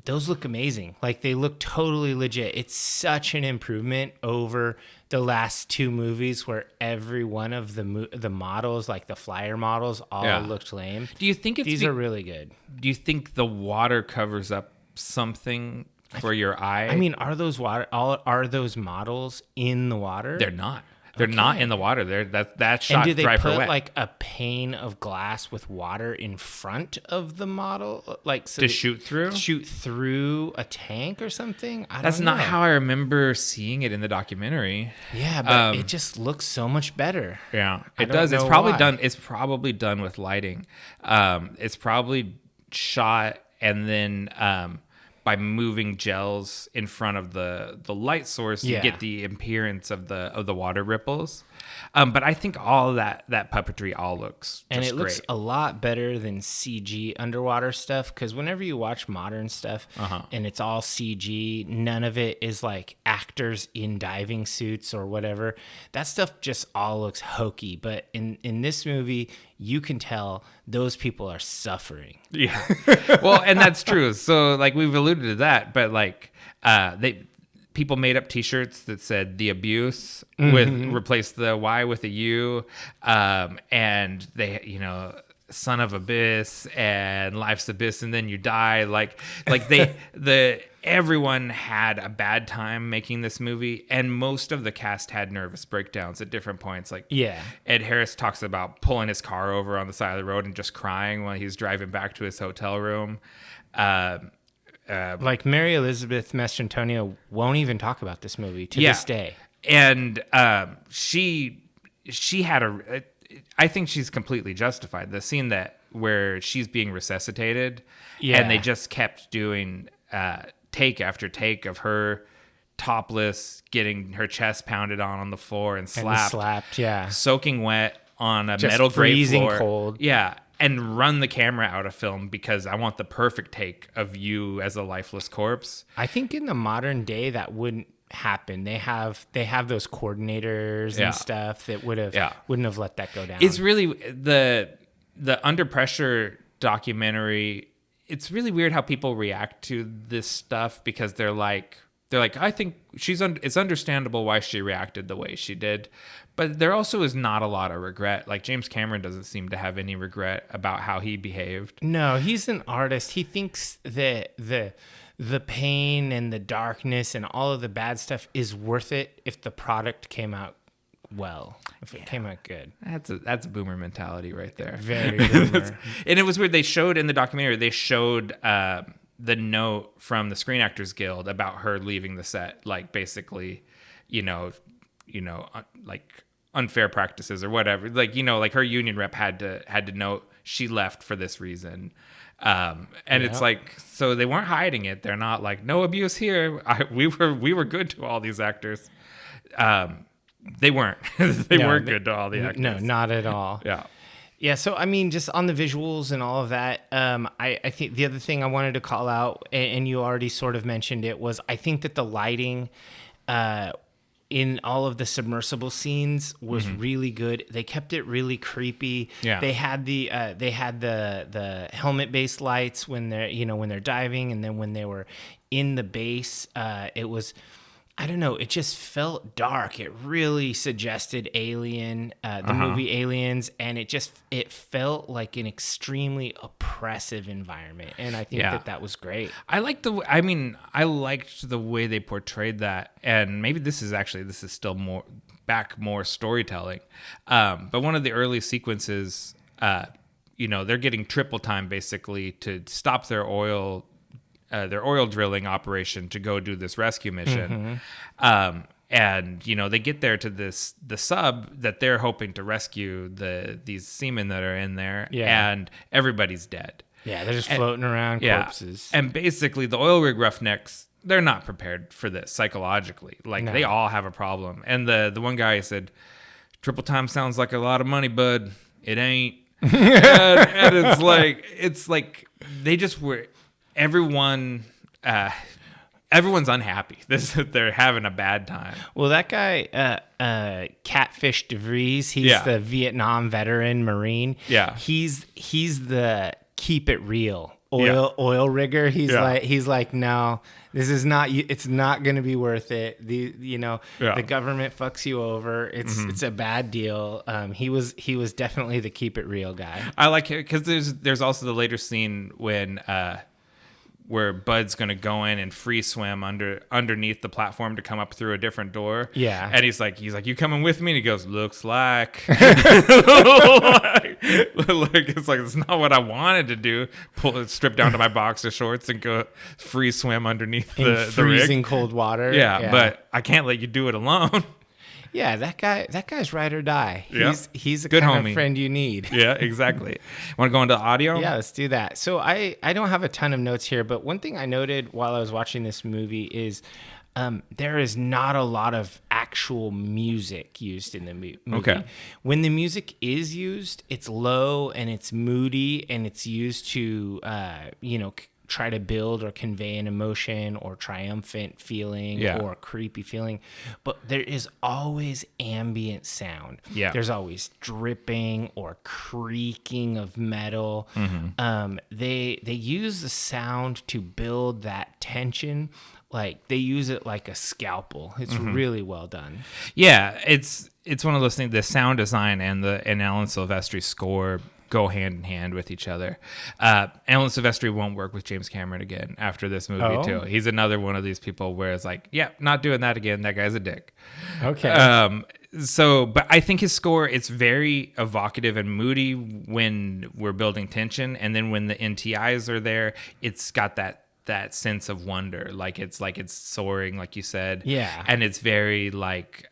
Those look amazing. Like, they look totally legit. It's such an improvement over the last two movies where every one of the models, like the flyer models, all looked lame. Do you think these are really good? Do you think the water covers up something for your eye? I mean, are those models in the water? They're not. They're not in the water. That shot and do they dry for put wet. like a pane of glass with water in front of the model, like so to shoot through? Shoot through a tank or something? That's not how I remember seeing it in the documentary. Yeah, but it just looks so much better. Yeah, it does. It's probably done. It's probably done with lighting. It's probably shot and then by moving gels in front of the light source, you get the appearance of the water ripples. But I think all of that puppetry all looks and just it looks great. a lot better than CG underwater stuff, because whenever you watch modern stuff and it's all CG, none of it is like actors in diving suits or whatever. That stuff just all looks hokey. But in this movie, you can tell those people are suffering. Yeah. Well, and that's true. So like we've alluded to that, but like people made up T-shirts that said "the abuse" with replace the Y with a U, and they, "son of abyss" and "life's abyss," and then you die. Like everyone had a bad time making this movie, and most of the cast had nervous breakdowns at different points. Like Ed Harris talks about pulling his car over on the side of the road and just crying while he's driving back to his hotel room. Like Mary Elizabeth Mastrantonio won't even talk about this movie to this day. And she had I think she's completely justified. The scene where she's being resuscitated, and they just kept doing take after take of her topless, getting her chest pounded on the floor and slapped, soaking wet on a just metal grate freezing floor. Cold. Yeah. And run the camera out of film because I want the perfect take of you as a lifeless corpse. I think in the modern day that wouldn't happen. They have those coordinators and stuff that wouldn't have let that go down. It's really the Under Pressure documentary. It's really weird how people react to this stuff because they're like, I think it's understandable why she reacted the way she did. But there also is not a lot of regret. Like James Cameron doesn't seem to have any regret about how he behaved. No, he's an artist. He thinks that the pain and the darkness and all of the bad stuff is worth it if the product came out well, if it came out good. That's a boomer mentality right there. Very boomer. And it was weird. They showed in the documentary, the note from the Screen Actors Guild about her leaving the set, like basically, like unfair practices or whatever. Like, like her union rep had to note she left for this reason. And it's like, so they weren't hiding it. They're not like, no abuse here. We were good to all these actors. They weren't. They weren't good to all the actors. No, not at all. Yeah, so I mean, just on the visuals and all of that, I think the other thing I wanted to call out, and you already sort of mentioned it, was I think that the lighting in all of the submersible scenes was really good. They kept it really creepy. Yeah. They had the helmet based lights when they're diving, and then when they were in the base, it was, I don't know, it just felt dark. It really suggested Alien, the movie Aliens, and it felt like an extremely oppressive environment. And I think that was great. I liked the way they portrayed that. And maybe this is still more storytelling. But one of the early sequences, they're getting triple time basically to stop their oil drilling operation to go do this rescue mission. And, they get there to the sub that they're hoping to rescue these seamen that are in there. Yeah. And everybody's dead. Yeah. They're just floating around corpses. And basically the oil rig roughnecks, they're not prepared for this psychologically. Like they all have a problem. And the one guy said, triple time sounds like a lot of money, bud. It ain't. and it's like they just were, everyone's unhappy. They're having a bad time. Well, that guy, Catfish DeVries, he's the Vietnam veteran Marine. Yeah, he's the keep it real oil rigger. He's like, no, this is not. It's not going to be worth it. The government fucks you over. It's a bad deal. He was definitely the keep it real guy. I like it because there's also the later scene when where Bud's gonna go in and free swim underneath the platform to come up through a different door. Yeah. And he's like, you coming with me? And he goes, looks like. It's not what I wanted to do. Strip down to my boxer shorts and go free swim underneath the freezing rig. Cold water. Yeah, but I can't let you do it alone. Yeah, that guy's ride or die. He's a good kind homie. of friend you need. Yeah, exactly. Want to go into audio? Yeah, let's do that. So I don't have a ton of notes here, but one thing I noted while I was watching this movie is there is not a lot of actual music used in the movie. Okay. When the music is used, it's low and it's moody and it's used to, try to build or convey an emotion or triumphant feeling or creepy feeling. But there is always ambient sound. Yeah. There's always dripping or creaking of metal. They use the sound to build that tension. Like they use it like a scalpel. It's really well done. Yeah, it's one of those things. The sound design and Alan Silvestri's score go hand in hand with each other. Alan Silvestri won't work with James Cameron again after this movie too. He's another one of these people where it's like, yeah, not doing that again. That guy's a dick. Okay. But I think his score, it's very evocative and moody when we're building tension, and then when the NTIs are there, it's got that sense of wonder, like it's soaring, like you said. Yeah. And it's very like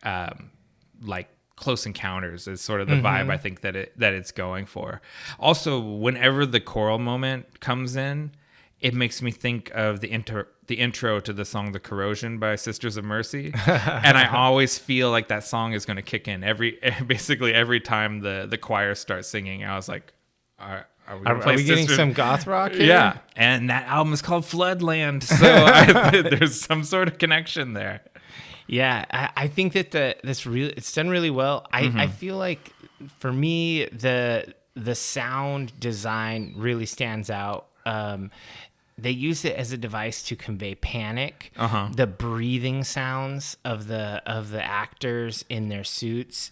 Close Encounters is sort of the vibe I think that it's going for. Also, whenever the choral moment comes in, it makes me think of the intro to the song "The Corrosion" by Sisters of Mercy, and I always feel like that song is going to kick in basically every time the choir starts singing. I was like, Are we getting some goth rock here? Yeah, and that album is called Floodland, so there's some sort of connection there. Yeah, I think that it's done really well. I feel like for me the sound design really stands out. They use it as a device to convey panic. The breathing sounds of the actors in their suits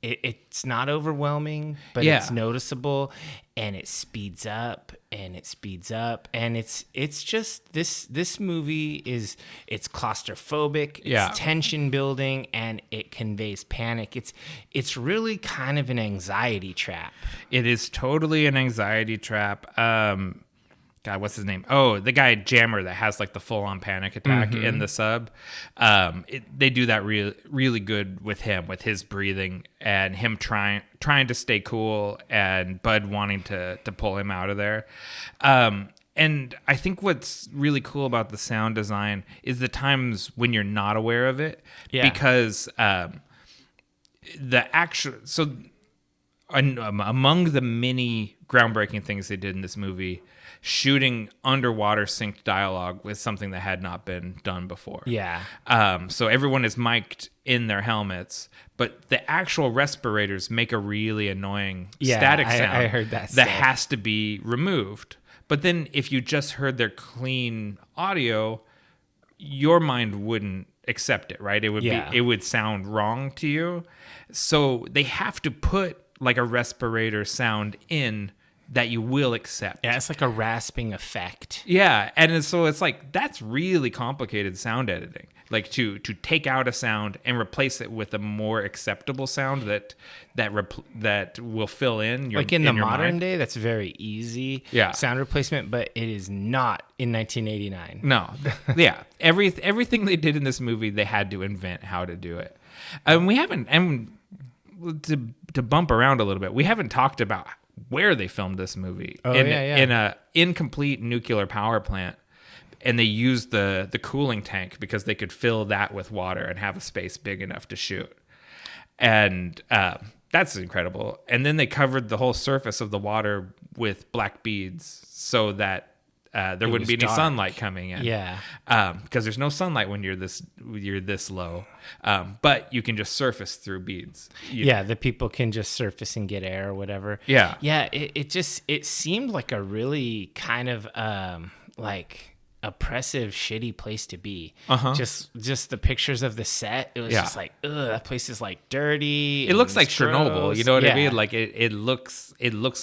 it's not overwhelming, but it's noticeable, and it speeds up and it speeds up, and it's just this movie it's claustrophobic, it's tension building, and it conveys panic. It's really kind of an anxiety trap. It is totally an anxiety trap. God, what's his name? Oh, the guy Jammer that has like the full-on panic attack in the sub. They do that really good with him, with his breathing and him trying to stay cool, and Bud wanting to pull him out of there. And I think what's really cool about the sound design is the times when you're not aware of it, because among the many groundbreaking things they did in this movie, shooting underwater synced dialogue was something that had not been done before. Yeah. So everyone is mic'd in their helmets, but the actual respirators make a really annoying static sound. I heard that. That has to be removed. But then if you just heard their clean audio, your mind wouldn't accept it, right? It would sound wrong to you. So they have to put like a respirator sound in that you will accept. Yeah, it's like a rasping effect. Yeah, and so it's like, that's really complicated sound editing. Like to take out a sound and replace it with a more acceptable sound that will fill in your, like in the modern mind. day, that's very easy sound replacement, but it is not in 1989. No, yeah, everything they did in this movie, they had to invent how to do it. To bump around a little bit, we haven't talked about where they filmed this movie. In a incomplete nuclear power plant, and they used the cooling tank because they could fill that with water and have a space big enough to shoot. And that's incredible. And then they covered the whole surface of the water with black beads so that there wouldn't be any dark. sunlight coming in. Yeah. Because there's no sunlight when you're this low. But you can just surface through beads. The people can just surface and get air or whatever. Yeah. Yeah, it seemed like a really kind of like oppressive, shitty place to be. Just the pictures of the set, it was just like, ugh, that place is like dirty. It looks like Chernobyl, you know what I mean? Like it looks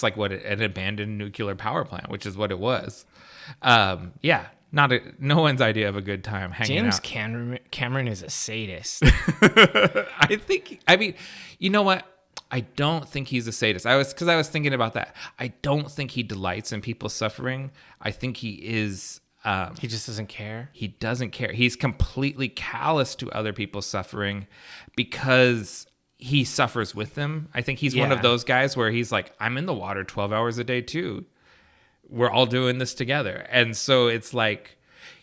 like what an abandoned nuclear power plant, which is what it was. No one's idea of a good time hanging out. James Cameron is a sadist. I mean, you know what? I don't think he's a sadist. I was thinking about that. I don't think he delights in people suffering. I think he is. He just doesn't care. He doesn't care. He's completely callous to other people's suffering because he suffers with them. I think he's one of those guys where he's like, I'm in the water 12 hours a day too. We're all doing this together. And so it's like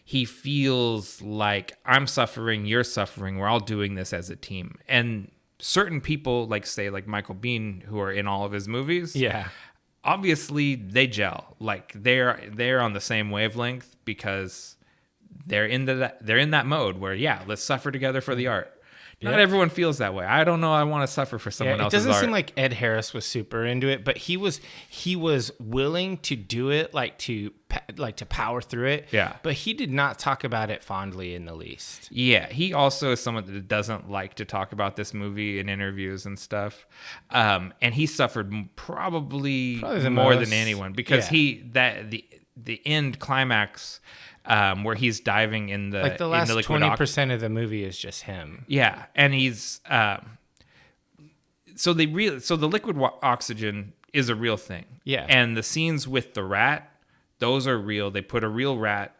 he feels like I'm suffering, you're suffering. We're all doing this as a team. And certain people, like Michael Biehn, who are in all of his movies. Yeah. Obviously they gel. Like they're on the same wavelength because they're in that mode where let's suffer together for the art. Not everyone feels that way. I don't know. I want to suffer for someone else's art. It doesn't seem like Ed Harris was super into it, but he was willing to do it, like to power through it. Yeah. But he did not talk about it fondly in the least. Yeah. He also is someone that doesn't like to talk about this movie in interviews and stuff. And he suffered probably more than anyone because the end climax. Where he's diving in the like the last 20% of the movie is just him. Yeah, and he's so the liquid oxygen is a real thing. Yeah, and the scenes with the rat, those are real. They put a real rat.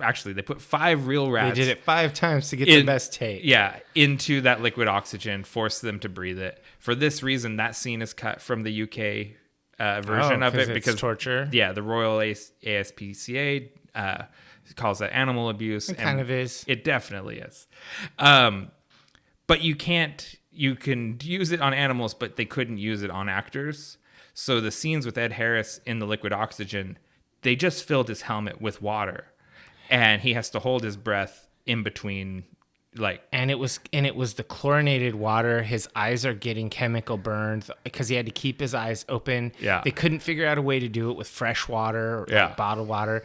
Actually, they put 5 real rats. They did it 5 times to get the best take. Yeah, into that liquid oxygen, force them to breathe it. For this reason, that scene is cut from the UK version of it because torture. Yeah, the Royal ASPCA. Calls that animal abuse. It kind of is. It definitely is. But you can use it on animals, but they couldn't use it on actors. So the scenes with Ed Harris in the liquid oxygen, they just filled his helmet with water. And he has to hold his breath in between and it was the chlorinated water. His eyes are getting chemical burned because he had to keep his eyes open. Yeah. They couldn't figure out a way to do it with fresh water or bottled water.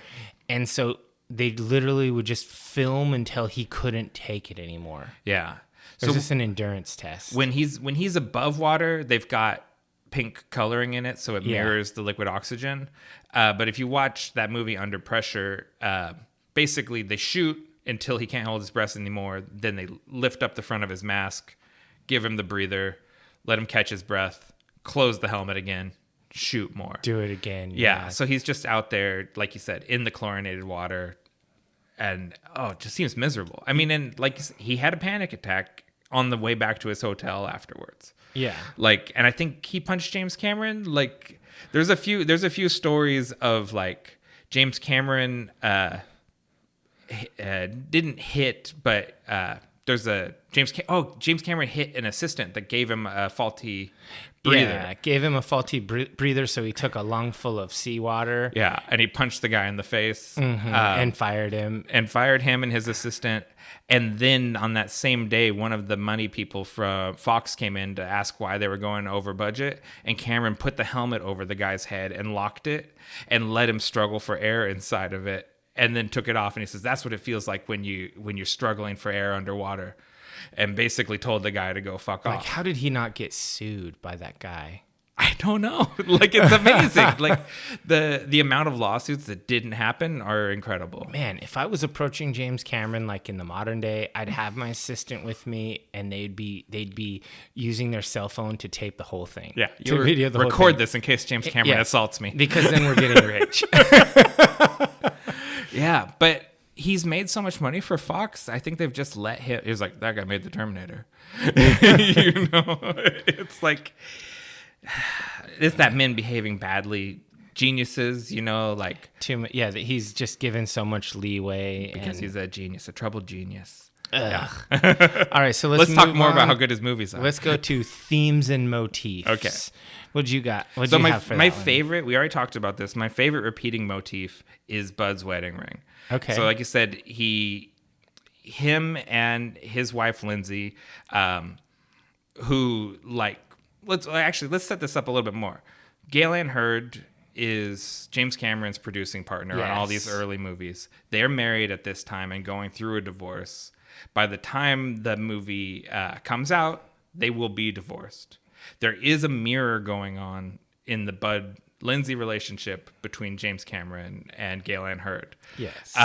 And so they literally would just film until he couldn't take it anymore. Yeah. It was just an endurance test. When he's above water, they've got pink coloring in it, so it mirrors the liquid oxygen. But if you watch that movie Under Pressure, basically they shoot until he can't hold his breath anymore. Then they lift up the front of his mask, give him the breather, let him catch his breath, close the helmet again, shoot more. Do it again. Yeah. So he's just out there, like you said, in the chlorinated water. And, it just seems miserable. I mean, and like he had a panic attack on the way back to his hotel afterwards. Yeah. And I think he punched James Cameron. There's a few stories of James Cameron didn't hit, but there's a James Cameron hit an assistant that gave him a faulty breather. Yeah, gave him a faulty breather, so he took a lung full of seawater. Yeah, and he punched the guy in the face. And fired him. And fired him and his assistant. And then on that same day, one of the money people from Fox came in to ask why they were going over budget. And Cameron put the helmet over the guy's head and locked it and let him struggle for air inside of it. And then took it off, and he says that's what it feels like when you're struggling for air underwater, and basically told the guy to go fuck off. How did he not get sued by that guy? I don't know. It's amazing. The amount of lawsuits that didn't happen are incredible. Man, if I was approaching James Cameron in the modern day, I'd have my assistant with me, and they'd be using their cell phone to tape the whole thing. Yeah, to video the whole record thing. this in case James Cameron assaults me. Because then we're getting rich. Yeah, but he's made so much money for Fox. I think they've just let him. He's like, that guy made the Terminator. It's like, it's that men behaving badly, geniuses. He's just given so much leeway because he's a genius, a troubled genius. Yeah. All right, so let's talk more about how good his movies are. Let's go to themes and motifs. Okay. What you got? What so you have for my that one? favorite, we already talked about this. My favorite repeating motif is Bud's wedding ring. Okay. So like you said, him and his wife Lindsay, who like let's set this up a little bit more. Gale Anne Hurd is James Cameron's producing partner on all these early movies. They're married at this time and going through a divorce. By the time the movie comes out, they will be divorced. There is a mirror going on in the Bud Lindsay relationship between James Cameron and Gale Anne Hurd. Yes.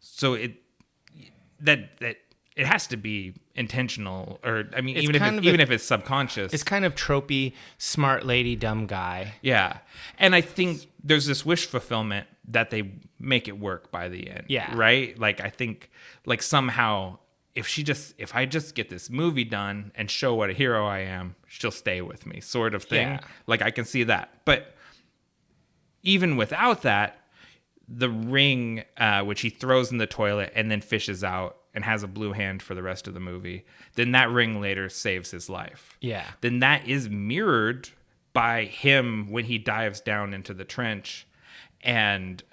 So it has to be intentional, or I mean, It's even if it's subconscious. It's kind of tropey, smart lady, dumb guy. Yeah, and I think there's this wish fulfillment that they make it work by the end. Yeah. Right. Like I think, like somehow, if I just get this movie done and show what a hero I am, she'll stay with me, sort of thing. Yeah. Like I can see that, but even without that, the ring, which he throws in the toilet and then fishes out and has a blue hand for the rest of the movie, then that ring later saves his life. Yeah. Then that is mirrored by him when he dives down into the trench. And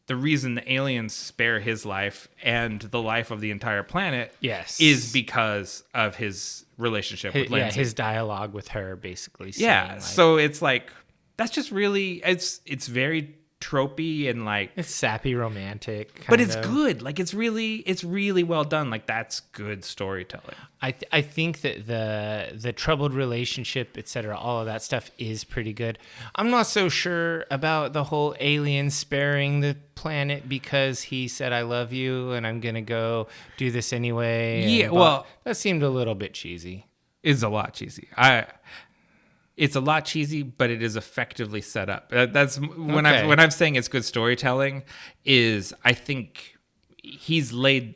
the reason the aliens spare his life and the life of the entire planet is because of his relationship with Lindsay. Yeah, his dialogue with her, basically. Yeah, so it's like, that's just really, it's very tropey and like it's sappy romantic, but it's good. Like it's really well done. Like that's good storytelling. I think that the troubled relationship, etc., all of that stuff is pretty good. I'm not so sure about the whole alien sparing the planet because he said I love you and I'm gonna go do this anyway. Yeah, well, that seemed a little bit cheesy. It's a lot cheesy. It's a lot cheesy, but it is effectively set up. That's when I'm saying it's good storytelling. Is I think he's laid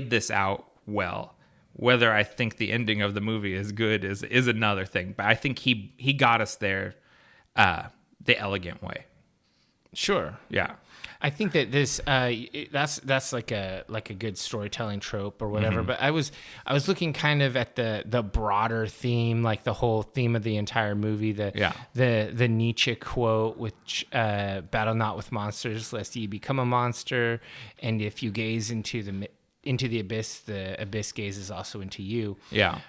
this out well. Whether I think the ending of the movie is good is another thing. But I think he got us there the elegant way. Sure. Yeah. I think that this that's like a good storytelling trope or whatever. Mm-hmm. But I was looking kind of at the broader theme, like the whole theme of the entire movie. The Nietzsche quote, which battle not with monsters lest ye become a monster, and if you gaze into the abyss gazes also into you. Yeah.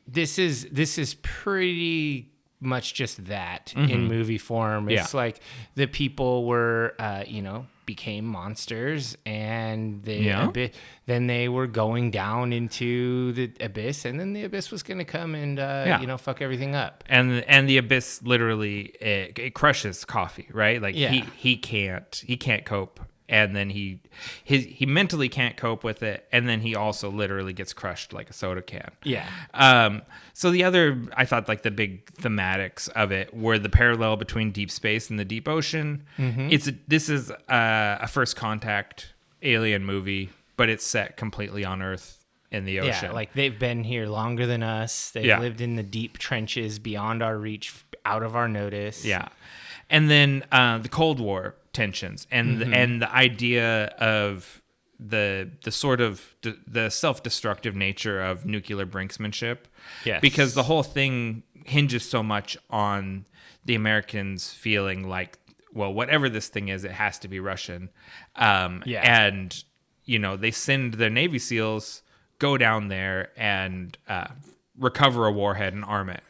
This is pretty much just that in movie form. It's like the people were became monsters and then they were going down into the abyss, and then the abyss was going to come and fuck everything up. And the abyss literally it crushes coffee, right? Like he can't cope. And then he mentally can't cope with it, and then he also literally gets crushed like a soda can. Yeah. So the other, I thought, like the big thematics of it were the parallel between deep space and the deep ocean. Mm-hmm. This is a first contact alien movie, but it's set completely on Earth in the ocean. Yeah, like they've been here longer than us. They've lived in the deep trenches beyond our reach, out of our notice. Yeah. And then the Cold War tensions and the idea of the sort of the self-destructive nature of nuclear brinksmanship. Yes. Because the whole thing hinges so much on the Americans feeling like, well, whatever this thing is, it has to be Russian. And, they send their Navy SEALs, go down there and recover a warhead and arm it.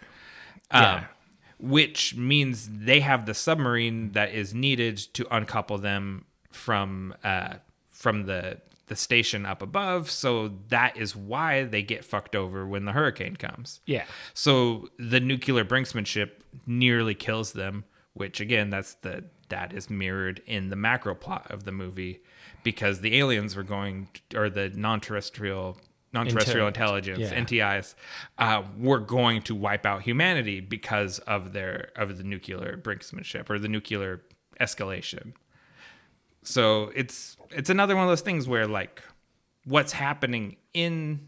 Which means they have the submarine that is needed to uncouple them from the station up above. So that is why they get fucked over when the hurricane comes. Yeah. So the nuclear brinksmanship nearly kills them, which again, that is mirrored in the macro plot of the movie, because the aliens were or the non-terrestrial intelligence, NTIs, were going to wipe out humanity because of the nuclear brinksmanship or the nuclear escalation. So it's another one of those things where like what's happening in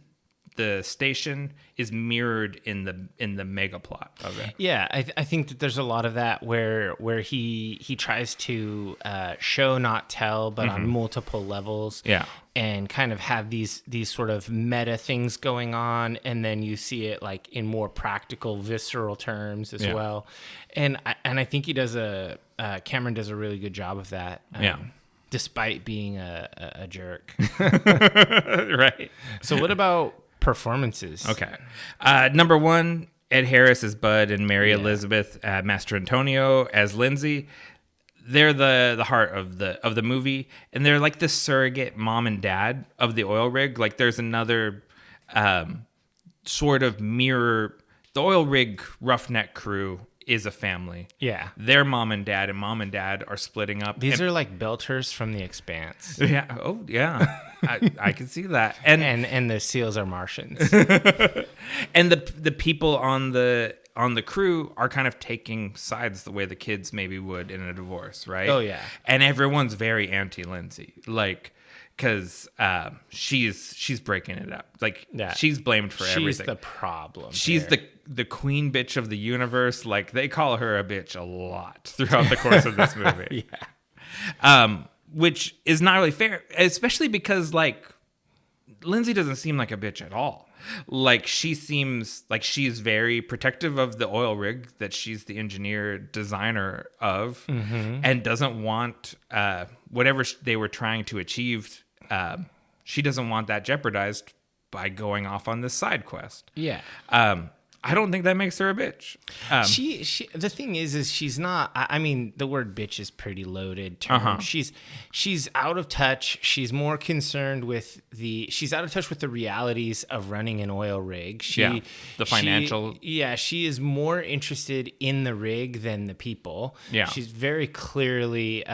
the station is mirrored in the mega plot of it. Yeah, I think that there's a lot of that where he tries to show not tell, but on multiple levels. Yeah. And kind of have these sort of meta things going on, and then you see it like in more practical, visceral terms as well. And I think he does Cameron does a really good job of that. Despite being a jerk. Right. So what about performances? Okay. Number 1, Ed Harris as Bud and Mary Elizabeth Mastrantonio as Lindsay. They're the heart of the movie, and they're like the surrogate mom and dad of the oil rig. Like there's another sort of mirror. The oil rig roughneck crew is a family. Yeah. Their mom and dad are splitting up. These are like Belters from The Expanse. Yeah. Oh, yeah. I can see that. And the SEALs are Martians. And the people on the crew are kind of taking sides the way the kids maybe would in a divorce, right? Oh, yeah. And everyone's very anti-Lindsay. Like, because she's breaking it up. Like, she's blamed for everything. She's the problem. She's the queen bitch of the universe. Like, they call her a bitch a lot throughout the course of this movie. Which is not really fair, especially because, like, Lindsay doesn't seem like a bitch at all. Like, she seems like she's very protective of the oil rig that she's the engineer designer of, and doesn't want whatever they were trying to achieve. She doesn't want that jeopardized by going off on this side quest. Yeah. I don't think that makes her a bitch. She the thing is she's not. I mean, the word bitch is pretty loaded term. She's out of touch. She's more concerned with she's out of touch with the realities of running an oil rig. The financial. She is more interested in the rig than the people. Yeah, she's very clearly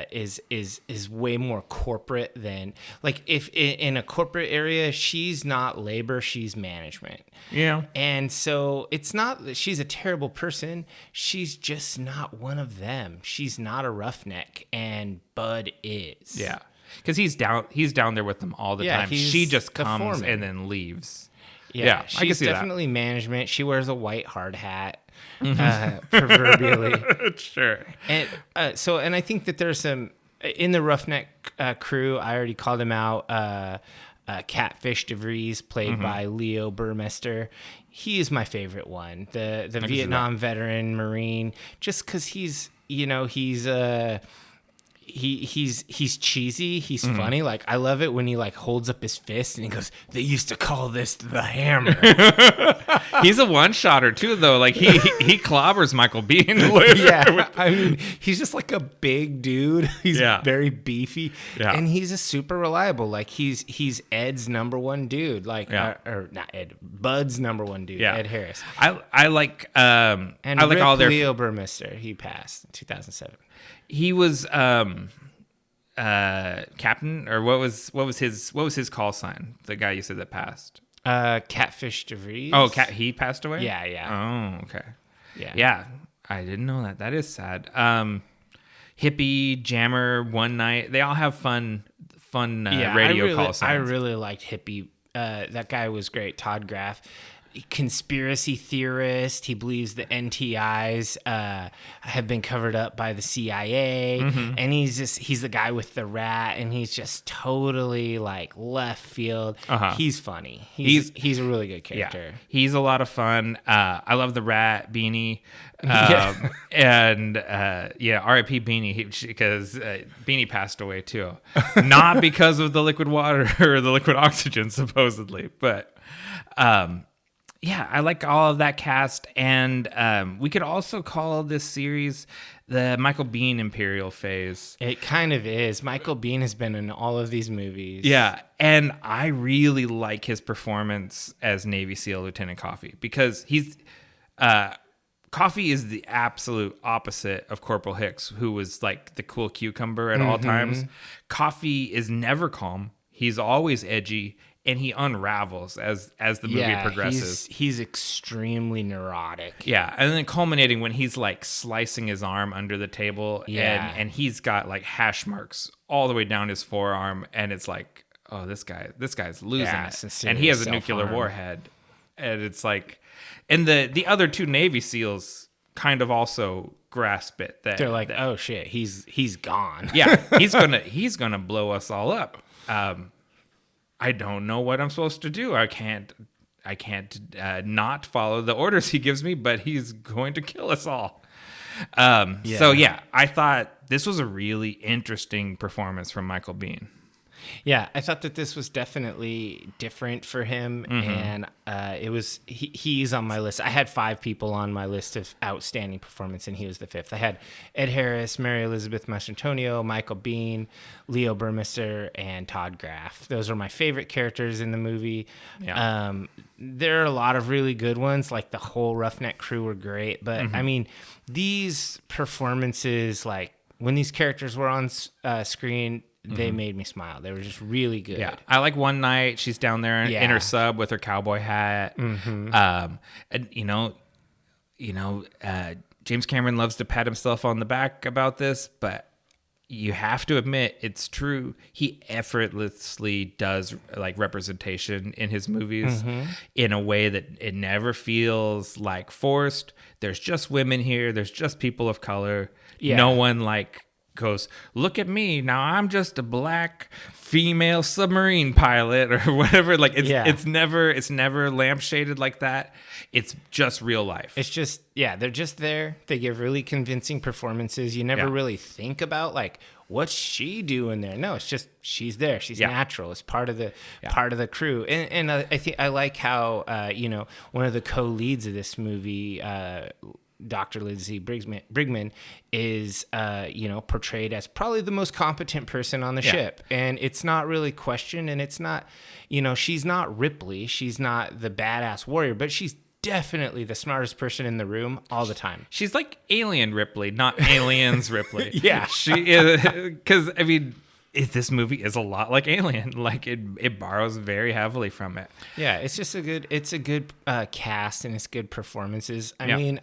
is way more corporate than, like, if in a corporate area she's not labor, she's management. Yeah, and so it's not that she's a terrible person. She's just not one of them. She's not a roughneck, and Bud is. Yeah, because he's down there with them all the time. She just comes and then leaves. Yeah, I can see definitely that. Management. She wears a white hard hat, proverbially. Sure. And and I think that there's some in the roughneck crew. I already called him out. Catfish DeVries, played by Leo Burmester. He is my favorite one. The Vietnam veteran Marine, just because he's cheesy. He's funny. Like, I love it when he like holds up his fist and he goes, "They used to call this the hammer." He's a one-shotter too, though. Like he clobbers Michael Biehn. Yeah, I mean, he's just like a big dude. He's very beefy, and he's a super reliable. Like he's Ed's number one dude. Like or not Ed, Bud's number one dude. Ed Harris. I like and I like all their Leo Burmester. He passed in 2007. He was captain, or what was his call sign? The guy you said that passed. Catfish DeVries. Oh, he passed away? Yeah. Oh, okay. Yeah. I didn't know that. That is sad. Hippie, Jammer, One Night. They all have fun radio call signs. I really liked Hippie. That guy was great. Todd Graff. Conspiracy theorist. He believes the NTIs have been covered up by the CIA, and he's the guy with the rat, and he's just totally like left field. He's funny. He's a really good character. Yeah. He's a lot of fun. I love the rat Beanie. And R.I.P. Beanie, because Beanie passed away too, not because of the liquid water or the liquid oxygen supposedly, but I like all of that cast, and we could also call this series the Michael Biehn Imperial phase. It kind of is. Michael Biehn has been in all of these movies. Yeah, and I really like his performance as Navy SEAL Lieutenant Coffee, because he's Coffee is the absolute opposite of Corporal Hicks, who was like the cool cucumber at all times. Coffee is never calm. He's always edgy. And he unravels as the movie progresses. He's extremely neurotic. Yeah, and then culminating when he's like slicing his arm under the table, and he's got like hash marks all the way down his forearm, and it's like, oh, this guy's losing it, and he has a nuclear warhead, and it's like, and the other two Navy SEALs kind of also grasp it. That they're like, oh shit, he's gone. Yeah, he's gonna blow us all up. I don't know what I'm supposed to do. I can't not follow the orders he gives me, but he's going to kill us all. So yeah, I thought this was a really interesting performance from Michael Biehn. Yeah, I thought that this was definitely different for him, and he's on my list. I had 5 people on my list of outstanding performance, and he was the 5th. I had Ed Harris, Mary Elizabeth Mastrantonio, Michael Biehn, Leo Burmester, and Todd Graff. Those are my favorite characters in the movie. Yeah. There are a lot of really good ones, like the whole Roughneck crew were great, but I mean, these performances, like when these characters were on screen, they made me smile. They were just really good. Yeah, I like One Night. She's down there in her sub with her cowboy hat. And James Cameron loves to pat himself on the back about this, but you have to admit it's true. He effortlessly does like representation in his movies in a way that it never feels like forced. There's just women here. There's just people of color. Yeah. No one like goes, look at me, now I'm just a black female submarine pilot or whatever. Like it's never lampshaded like that. It's just real life. It's just, they're just there. They give really convincing performances. You never really think about like, what's she doing there? No, it's just she's there. She's natural. It's part of the crew. And I think I like how one of the co-leads of this movie, Dr. Lindsay Brigman is, portrayed as probably the most competent person on the ship. And it's not really questioned. And it's not, she's not Ripley. She's not the badass warrior, but she's definitely the smartest person in the room all the time. She's like Alien Ripley, not Aliens Ripley. Yeah. She is, because, I mean, this movie is a lot like Alien. Like it borrows very heavily from it. Yeah, it's just a good cast and it's good performances. I mean,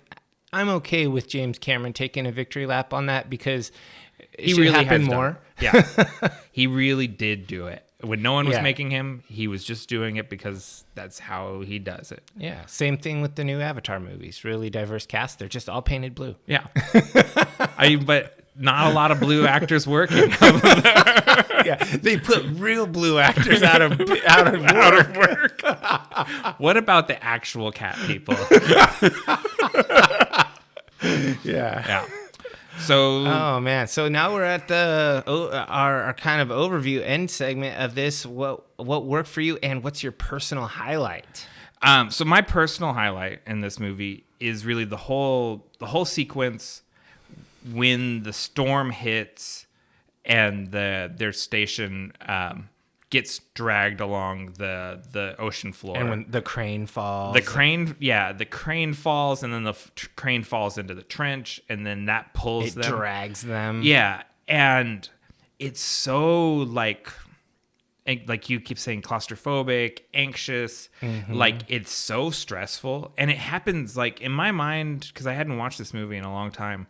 I'm okay with James Cameron taking a victory lap on that because it should happen more. Yeah, he really did do it. When no one was making him, he was just doing it because that's how he does it. Yeah, same thing with the new Avatar movies. Really diverse cast. They're just all painted blue. Yeah, but not a lot of blue actors working. Yeah, they put real blue actors out of work. What about the actual cat people? Yeah. So, oh man, so now we're at the our kind of overview end segment of this. What worked for you, and what's your personal highlight? So my personal highlight in this movie is really the whole sequence when the storm hits and their station gets dragged along the ocean floor, and when the crane falls. The crane falls, and then the crane falls into the trench, and then that pulls them. It drags them. Yeah, and it's so like you keep saying, claustrophobic, anxious. Like it's so stressful, and it happens like in my mind because I hadn't watched this movie in a long time.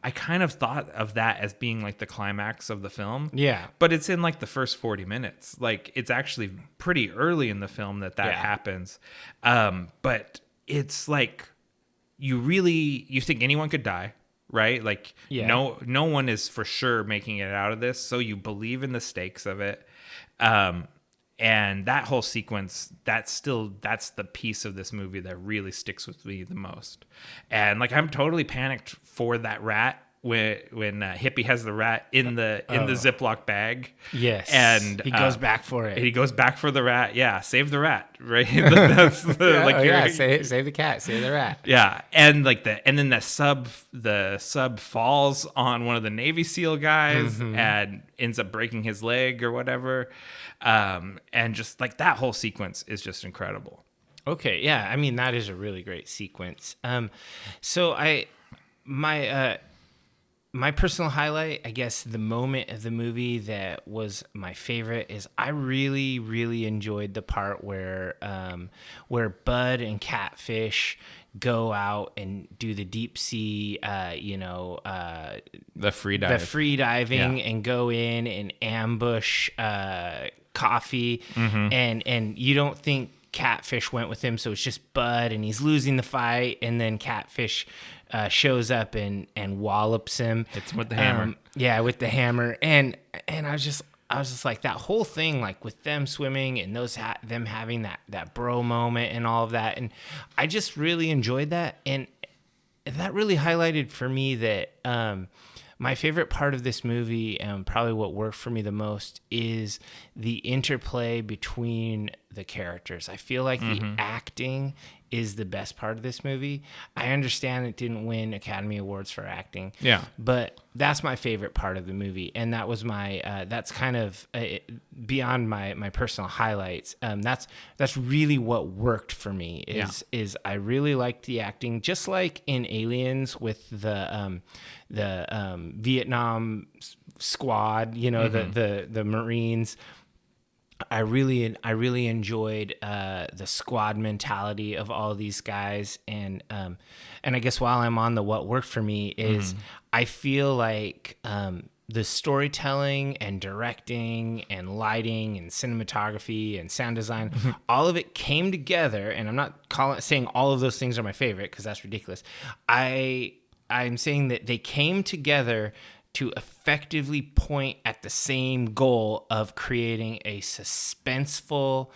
I kind of thought of that as being like the climax of the film. Yeah. But it's in like the first 40 minutes. Like it's actually pretty early in the film that happens. But it's like you think anyone could die, right? Like no one is for sure making it out of this. So you believe in the stakes of it. And that whole sequence, that's the piece of this movie that really sticks with me the most. And like, I'm totally panicked for that rat when Hippie has the rat in the Ziploc bag. Yes. And he goes back for it. He goes back for the rat. Yeah. Save the rat. Right. Save the cat. Save the rat. Yeah. And like and then the sub falls on one of the Navy SEAL guys and ends up breaking his leg or whatever. And just like that whole sequence is just incredible. Okay. Yeah. I mean, that is a really great sequence. So my personal highlight, I guess the moment of the movie that was my favorite is I really, really enjoyed the part where Bud and Catfish go out and do the deep sea, the free diving and go in and ambush coffee, and you don't think Catfish went with him, so it's just Bud, and he's losing the fight, and then Catfish shows up and wallops him. It's with the hammer. With the hammer, and I was just like, that whole thing, like with them swimming and them having that bro moment and all of that, and I just really enjoyed that, and that really highlighted for me that my favorite part of this movie, and probably what worked for me the most, is the interplay between the characters. I feel like the acting is the best part of this movie. I understand it didn't win Academy Awards for acting. Yeah. But that's my favorite part of the movie. And that was that's kind of beyond my personal highlights. That's really what worked for me is I really liked the acting, just like in Aliens with the Vietnam squad, the Marines. I really enjoyed the squad mentality of all these guys, and I guess while I'm on the what worked for me is I feel like the storytelling and directing and lighting and cinematography and sound design, all of it came together. And I'm not saying all of those things are my favorite, because that's ridiculous. I'm saying that they came together to effectively point at the same goal of creating a suspenseful,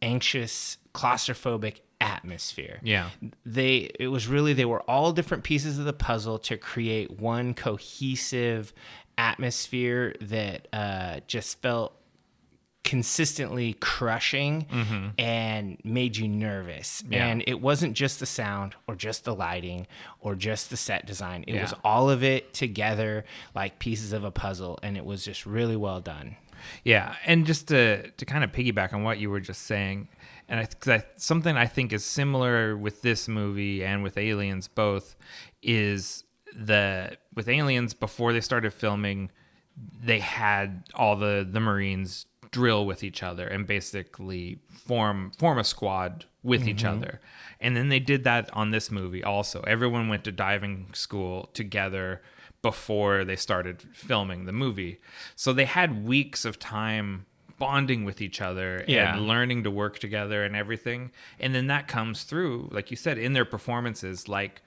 anxious, claustrophobic atmosphere. Yeah. They were all different pieces of the puzzle to create one cohesive atmosphere that just felt consistently crushing and made you nervous. Yeah. And it wasn't just the sound or just the lighting or just the set design. It was all of it together like pieces of a puzzle, and it was just really well done. Yeah, and just to kind of piggyback on what you were just saying, and something I think is similar with this movie and with Aliens both, is with Aliens, before they started filming, they had all the Marines drill with each other and basically form a squad with each other. And then they did that on this movie also. Everyone went to diving school together before they started filming the movie. So they had weeks of time bonding with each other and learning to work together and everything. And then that comes through, like you said, in their performances. Like,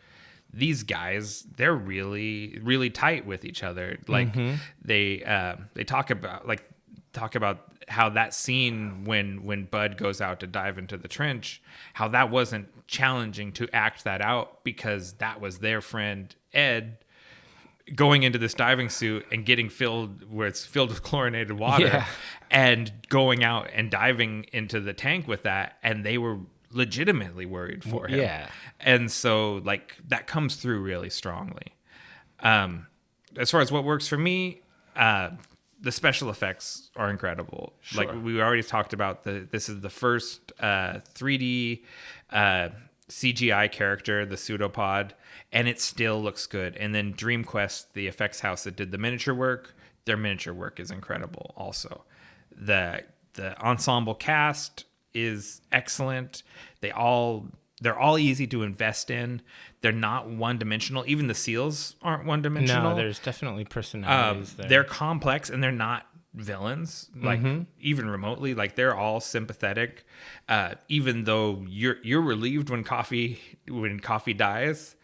these guys, they're really, really tight with each other. Like they talk about how that scene when Bud goes out to dive into the trench, how that wasn't challenging to act that out, because that was their friend Ed going into this diving suit and getting where it's filled with chlorinated water and going out and diving into the tank with that, and they were legitimately worried for him. Yeah. And so like that comes through really strongly. As far as what works for me, the special effects are incredible. Sure. Like we already talked about, this is the first 3D CGI character, the pseudopod, and it still looks good. And then DreamQuest, the effects house that did the miniature work, their miniature work is incredible also. The ensemble cast is excellent. They're all easy to invest in. They're not one-dimensional. Even the SEALs aren't one-dimensional. No, there's definitely personalities there. They're complex, and they're not villains, like even remotely. Like, they're all sympathetic, even though you're relieved when Coffee dies,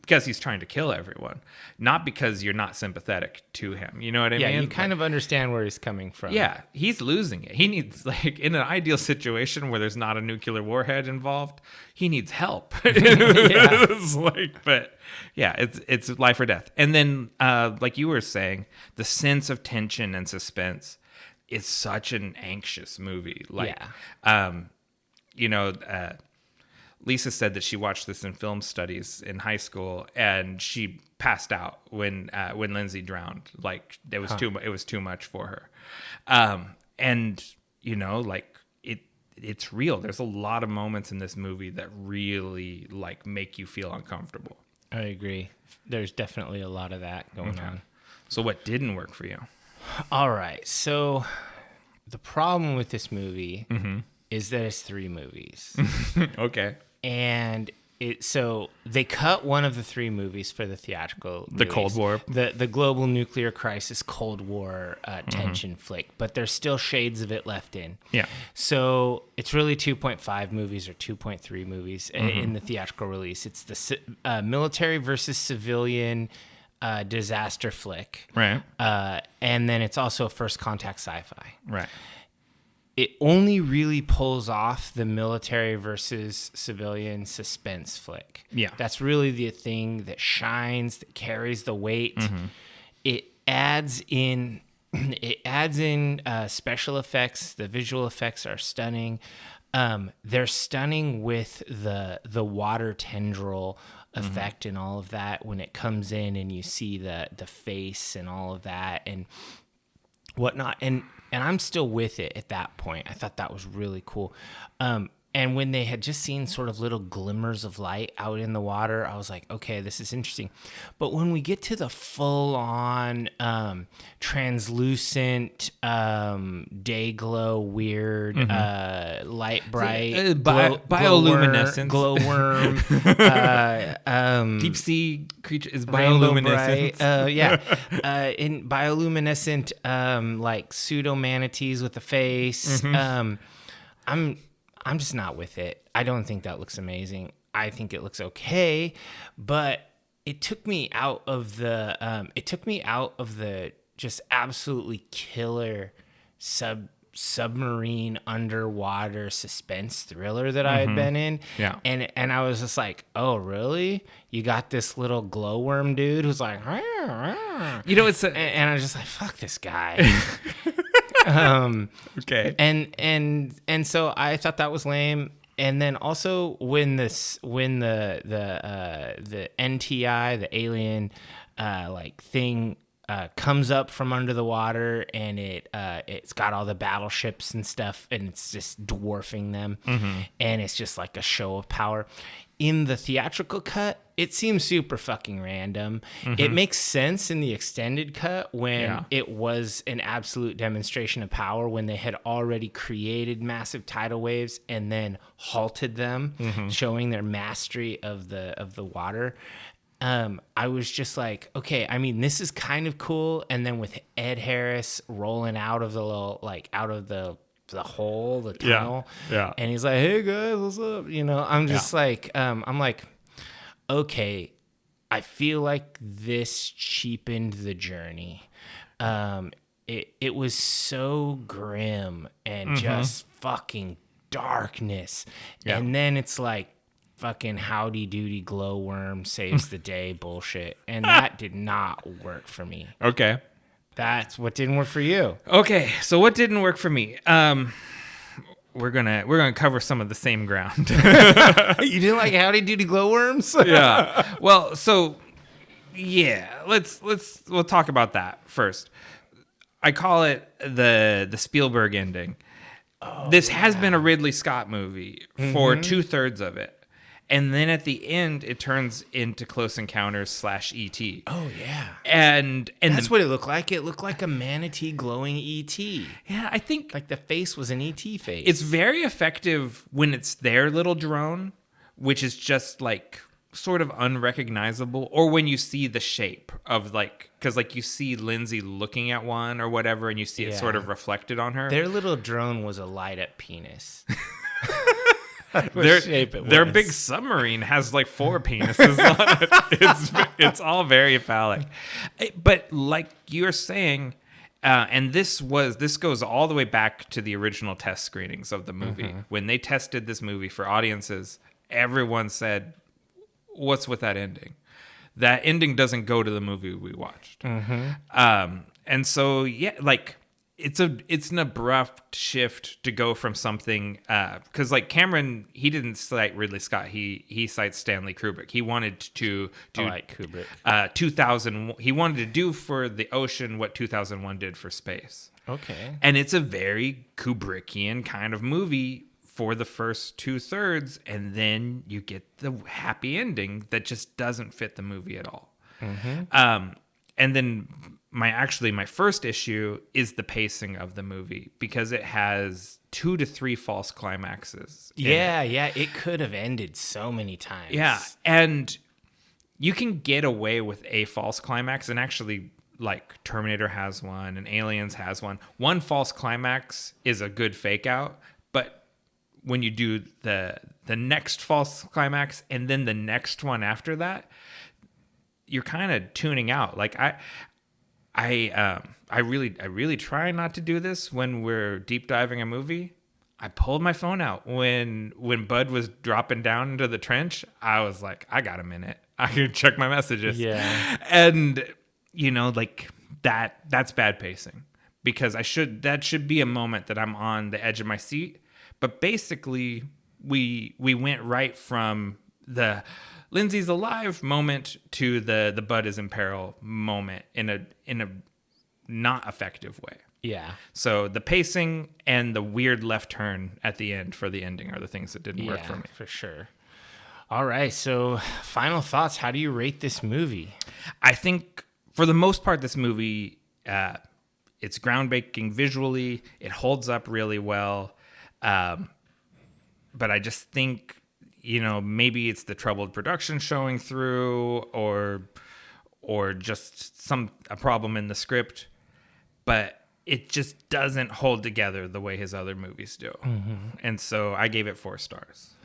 because he's trying to kill everyone, not because you're not sympathetic to him. You know what I mean? Yeah, you kind of understand where he's coming from. Yeah, he's losing it. He needs, like, in an ideal situation where there's not a nuclear warhead involved, he needs help. It's like, but yeah, it's life or death. And then, like you were saying, the sense of tension and suspense is such an anxious movie. Like, Lisa said that she watched this in film studies in high school, and she passed out when Lindsay drowned. Like, it was too much for her. And like, it's real. There's a lot of moments in this movie that really like make you feel uncomfortable. I agree. There's definitely a lot of that going on. So what didn't work for you? All right. So the problem with this movie is that it's 3 movies. Okay. And So they cut one of the 3 movies for the theatrical The release. Cold War. The global nuclear crisis Cold War tension flick, but there's still shades of it left in. Yeah. So it's really 2.5 movies or 2.3 movies in the theatrical release. It's the military versus civilian disaster flick. Right. And then it's also a first contact sci-fi. Right. It only really pulls off the military versus civilian suspense flick. Yeah. That's really the thing that shines, that carries the weight. It adds in special effects. The visual effects are stunning. They're stunning with the water tendril effect and all of that when it comes in and you see the face and all of that and whatnot. And I'm still with it at that point. I thought that was really cool. And when they had just seen sort of little glimmers of light out in the water, I was like, okay, this is interesting. But when we get to the full-on translucent, day glow, weird, light bright, bioluminescence, glowworm, deep sea creature is rainbow bioluminescence. bright, in bioluminescent, like pseudo manatees with a face. I'm just not with it. I don't think that looks amazing. I think it looks okay, but it took me out of the just absolutely killer submarine underwater suspense thriller that I had been in. Yeah. And I was just like, oh, really? You got this little glowworm dude who's like, You know, it's and I was just like, fuck this guy. okay. And so I thought that was lame. And then also when the NTI, the alien like thing comes up from under the water and it's got all the battleships and stuff and it's just dwarfing them and it's just like a show of power. In the theatrical cut, it seems super fucking random. It makes sense in the extended cut when it was an absolute demonstration of power, when they had already created massive tidal waves and then halted them, showing their mastery of the water. I was just like, okay, I mean, this is kind of cool. And then with Ed Harris rolling out of the little, like out of the hole, the tunnel. Yeah. And he's like, hey guys, what's up? You know, I'm just like, I'm like, okay, I feel like this cheapened the journey. It was so grim and just fucking darkness. Yeah. And then it's like fucking howdy doody glowworm saves the day bullshit. And that did not work for me. Okay. That's what didn't work for you. Okay, so what didn't work for me? We're gonna cover some of the same ground. You didn't like howdy doody glowworms? Yeah. Well, so yeah, we'll talk about that first. I call it the Spielberg ending. This has been a Ridley Scott movie for 2/3 of it. And then at the end, it turns into Close Encounters /E.T. Oh, yeah. And that's what it looked like. It looked like a manatee glowing E.T. Yeah, I think like the face was an E.T. face. It's very effective when it's their little drone, which is just like sort of unrecognizable, or when you see the shape of like, because like you see Lindsay looking at one or whatever, and you see it sort of reflected on her. Their little drone was a light up penis. Their big submarine has like 4 penises on it. It's all very phallic. But like you're saying, and this goes all the way back to the original test screenings of the movie. When they tested this movie for audiences, everyone said, what's with that ending? That ending doesn't go to the movie we watched. And so, yeah, like it's an abrupt shift to go from something, because like Cameron, he didn't cite Ridley Scott, he cites Stanley Kubrick. He wanted to do Kubrick. 2000. He wanted to do for the ocean what 2001 did for space. Okay, and it's a very Kubrickian kind of movie for the first 2/3, and then you get the happy ending that just doesn't fit the movie at all. And then my first issue is the pacing of the movie, because it has 2 to 3 false climaxes. Yeah, it could have ended so many times. Yeah, and you can get away with a false climax, and actually, like, Terminator has one and Aliens has one. One false climax is a good fake out, but when you do the next false climax and then the next one after that, you're kind of tuning out. Like, I really try not to do this when we're deep diving a movie. I pulled my phone out when Bud was dropping down into the trench. I was like, I got a minute. I can check my messages. Yeah. And like that's bad pacing, because that should be a moment that I'm on the edge of my seat. But basically we went right from the Lindsay's alive moment to the Bud is in peril moment in a not effective way. Yeah. So the pacing and the weird left turn at the end for the ending are the things that didn't work for me. For sure. All right. So final thoughts. How do you rate this movie? I think for the most part, this movie, it's groundbreaking visually. It holds up really well. But I just think, maybe it's the troubled production showing through, or just a problem in the script. But it just doesn't hold together the way his other movies do. Mm-hmm. And so I gave it 4 stars.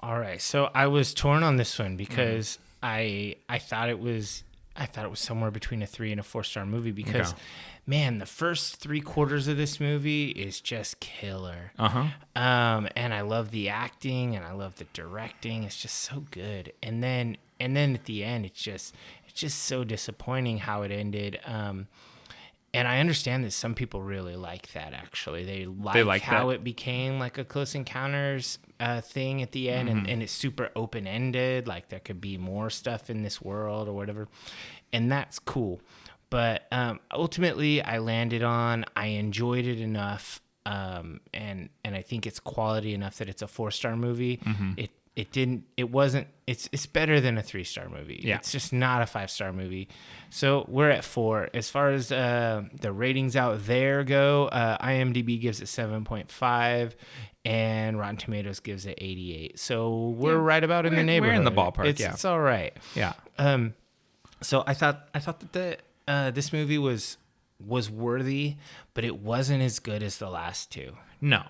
All right. So I was torn on this one because I thought it was somewhere between a 3 and a 4-star movie, because man, the first 3/4 of this movie is just killer. And I love the acting and I love the directing. It's just so good. And then at the end, it's just so disappointing how it ended. And I understand that some people really like that, actually. They like how it became like a Close Encounters thing at the end, and it's super open-ended, like there could be more stuff in this world or whatever, and that's cool. But ultimately, I landed on, I enjoyed it enough, and I think it's quality enough that it's a 4-star movie. It's better than a 3-star movie. Yeah. It's just not a 5-star movie. So we're at 4. As far as the ratings out there go, IMDb gives it 7.5 and Rotten Tomatoes gives it 88. So we're right about in the neighborhood. We're in the ballpark. It's all right. Yeah. So I thought that this movie was worthy, but it wasn't as good as the last 2. No.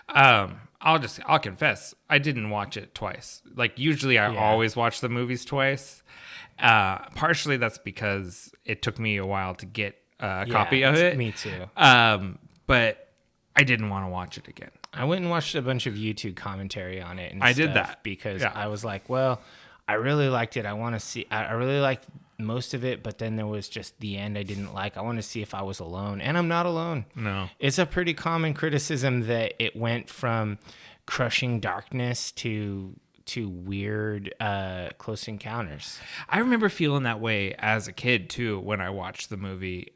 I'll confess, I didn't watch it twice. Like, usually I always watch the movies twice. Partially that's because it took me a while to get a copy of it. Me too. But I didn't want to watch it again. I went and watched a bunch of YouTube commentary on it. And I did that because I was like, well, I really liked it. I want to see. I really liked most of it, but then there was just the end I didn't like. I want to see if I was alone, and I'm not alone. No, it's a pretty common criticism that it went from crushing darkness to weird Close Encounters. I remember feeling that way as a kid too when I watched the movie,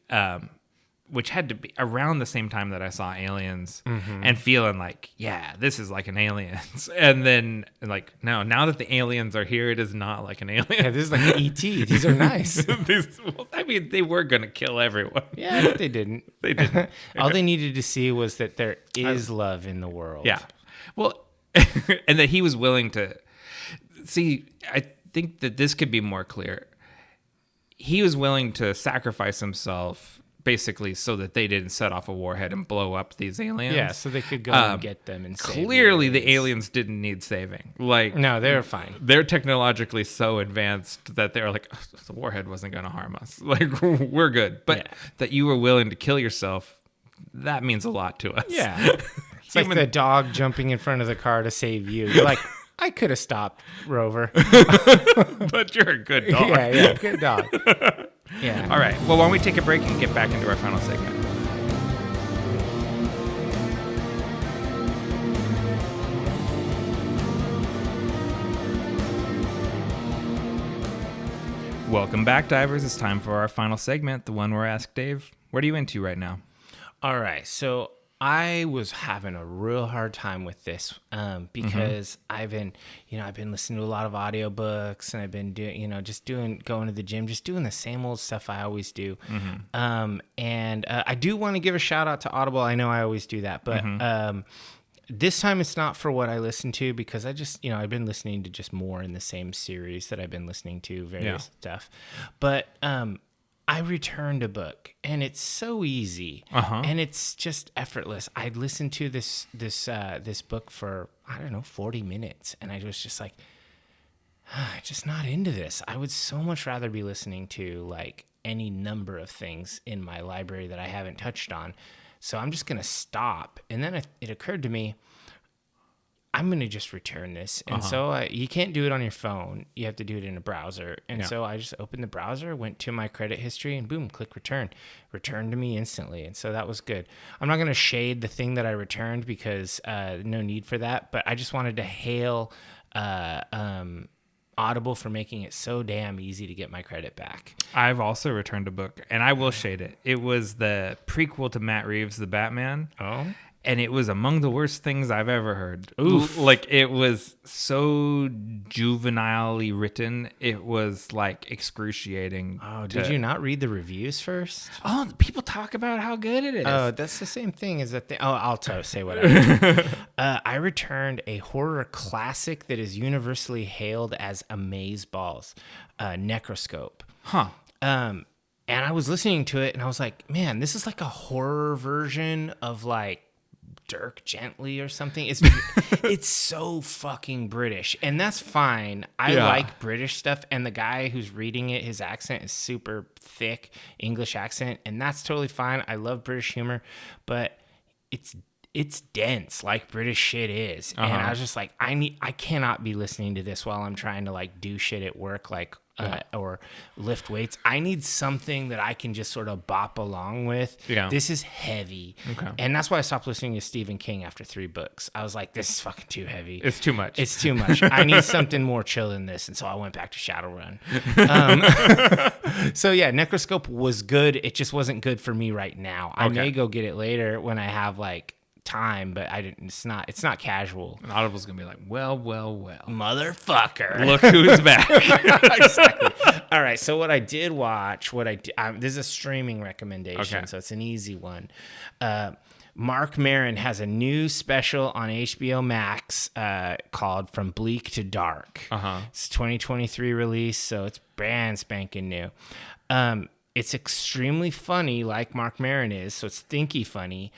which had to be around the same time that I saw Aliens, and feeling like, yeah, this is like an Aliens. And then like, no, now that the aliens are here, it is not like an alien. Yeah, this is like an E.T. These are nice. They were going to kill everyone. Yeah, but they didn't. They didn't. All they needed to see was that there is love in the world. Yeah. Well, and that he was willing to see. I think that this could be more clear. He was willing to sacrifice himself basically so that they didn't set off a warhead and blow up these aliens. Yeah, so they could go and get them and save clearly the aliens didn't need saving. Like, no, they were fine. They're technologically so advanced that they're like, oh, the warhead wasn't going to harm us. Like, we're good. But that you were willing to kill yourself, that means a lot to us. Yeah. It's like the dog jumping in front of the car to save you. You're like, I could have stopped, Rover. But you're a good dog. Yeah, good dog. Yeah. All right. Well, why don't we take a break and get back into our final segment? Welcome back, divers. It's time for our final segment, the one where I ask Dave, what are you into right now? All right. So I was having a real hard time with this because I've been listening to a lot of audiobooks, and I've been doing, going to the gym, just doing the same old stuff I always do. And I do want to give a shout out to Audible. I know I always do that, but this time it's not for what I listen to, because I just, I've been listening to just more in the same series that I've been listening to, various stuff. But I returned a book, and it's so easy, and it's just effortless. I listened to this book for, 40 minutes, and I was just like, I'm just not into this. I would so much rather be listening to like any number of things in my library that I haven't touched on. So I'm just going to stop. And then it occurred to me, I'm going to just return this. And so you can't do it on your phone. You have to do it in a browser. And so I just opened the browser, went to my credit history, and boom, click return. Returned to me instantly. And so that was good. I'm not going to shade the thing that I returned, because no need for that. But I just wanted to hail Audible for making it so damn easy to get my credit back. I've also returned a book, and I will shade it. It was the prequel to Matt Reeves' The Batman. Oh. And it was among the worst things I've ever heard. Oof. Like, it was so juvenilely written. It was like excruciating. Oh, did you not read the reviews first? Oh, people talk about how good it is. Oh, that's the same thing as that thing. Oh, I'll say whatever. I returned a horror classic that is universally hailed as amazeballs, Necroscope. Huh. And I was listening to it, and I was like, man, this is like a horror version of like Dirk Gently or something. It's so fucking British, and that's fine. I like British stuff, and the guy who's reading it, his accent is super thick English accent, and that's totally fine. I love British humor, but it's dense like British shit is. And I was just like, I cannot be listening to this while I'm trying to like do shit at work, like or lift weights. I need something that I can just sort of bop along with. Yeah. This is heavy. Okay. And that's why I stopped listening to Stephen King after 3 books. I was like, this is fucking too heavy. It's too much. It's too much. I need something more chill than this. And so I went back to Shadowrun. So yeah, Necroscope was good. It just wasn't good for me right now. I may go get it later when I have like time, but I didn't. It's not casual. And Audible's gonna be like, well, motherfucker, look who's back. Exactly. All right. So what I did watch, this is a streaming recommendation, so it's an easy one. Mark Maron has a new special on HBO Max called From Bleak to Dark. It's 2023 release, so it's brand spanking new. It's extremely funny, like Mark Maron is, so it's thinky funny,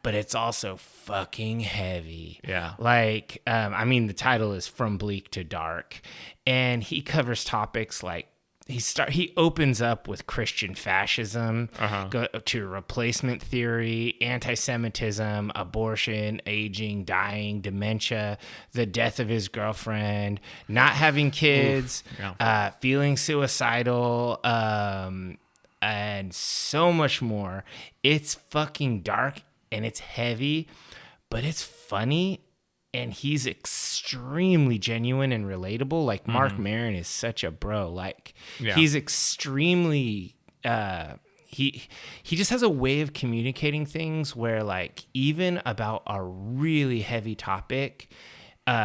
but it's also fucking heavy. Yeah. Like, the title is From Bleak to Dark, and he covers topics like, he opens up with Christian fascism, go to replacement theory, anti-Semitism, abortion, aging, dying, dementia, the death of his girlfriend, not having kids, feeling suicidal, and so much more. It's fucking dark. And it's heavy, but it's funny, and he's extremely genuine and relatable. Like, Mark Maron is such a bro. Like, he's extremely he just has a way of communicating things where, like, even about a really heavy topic,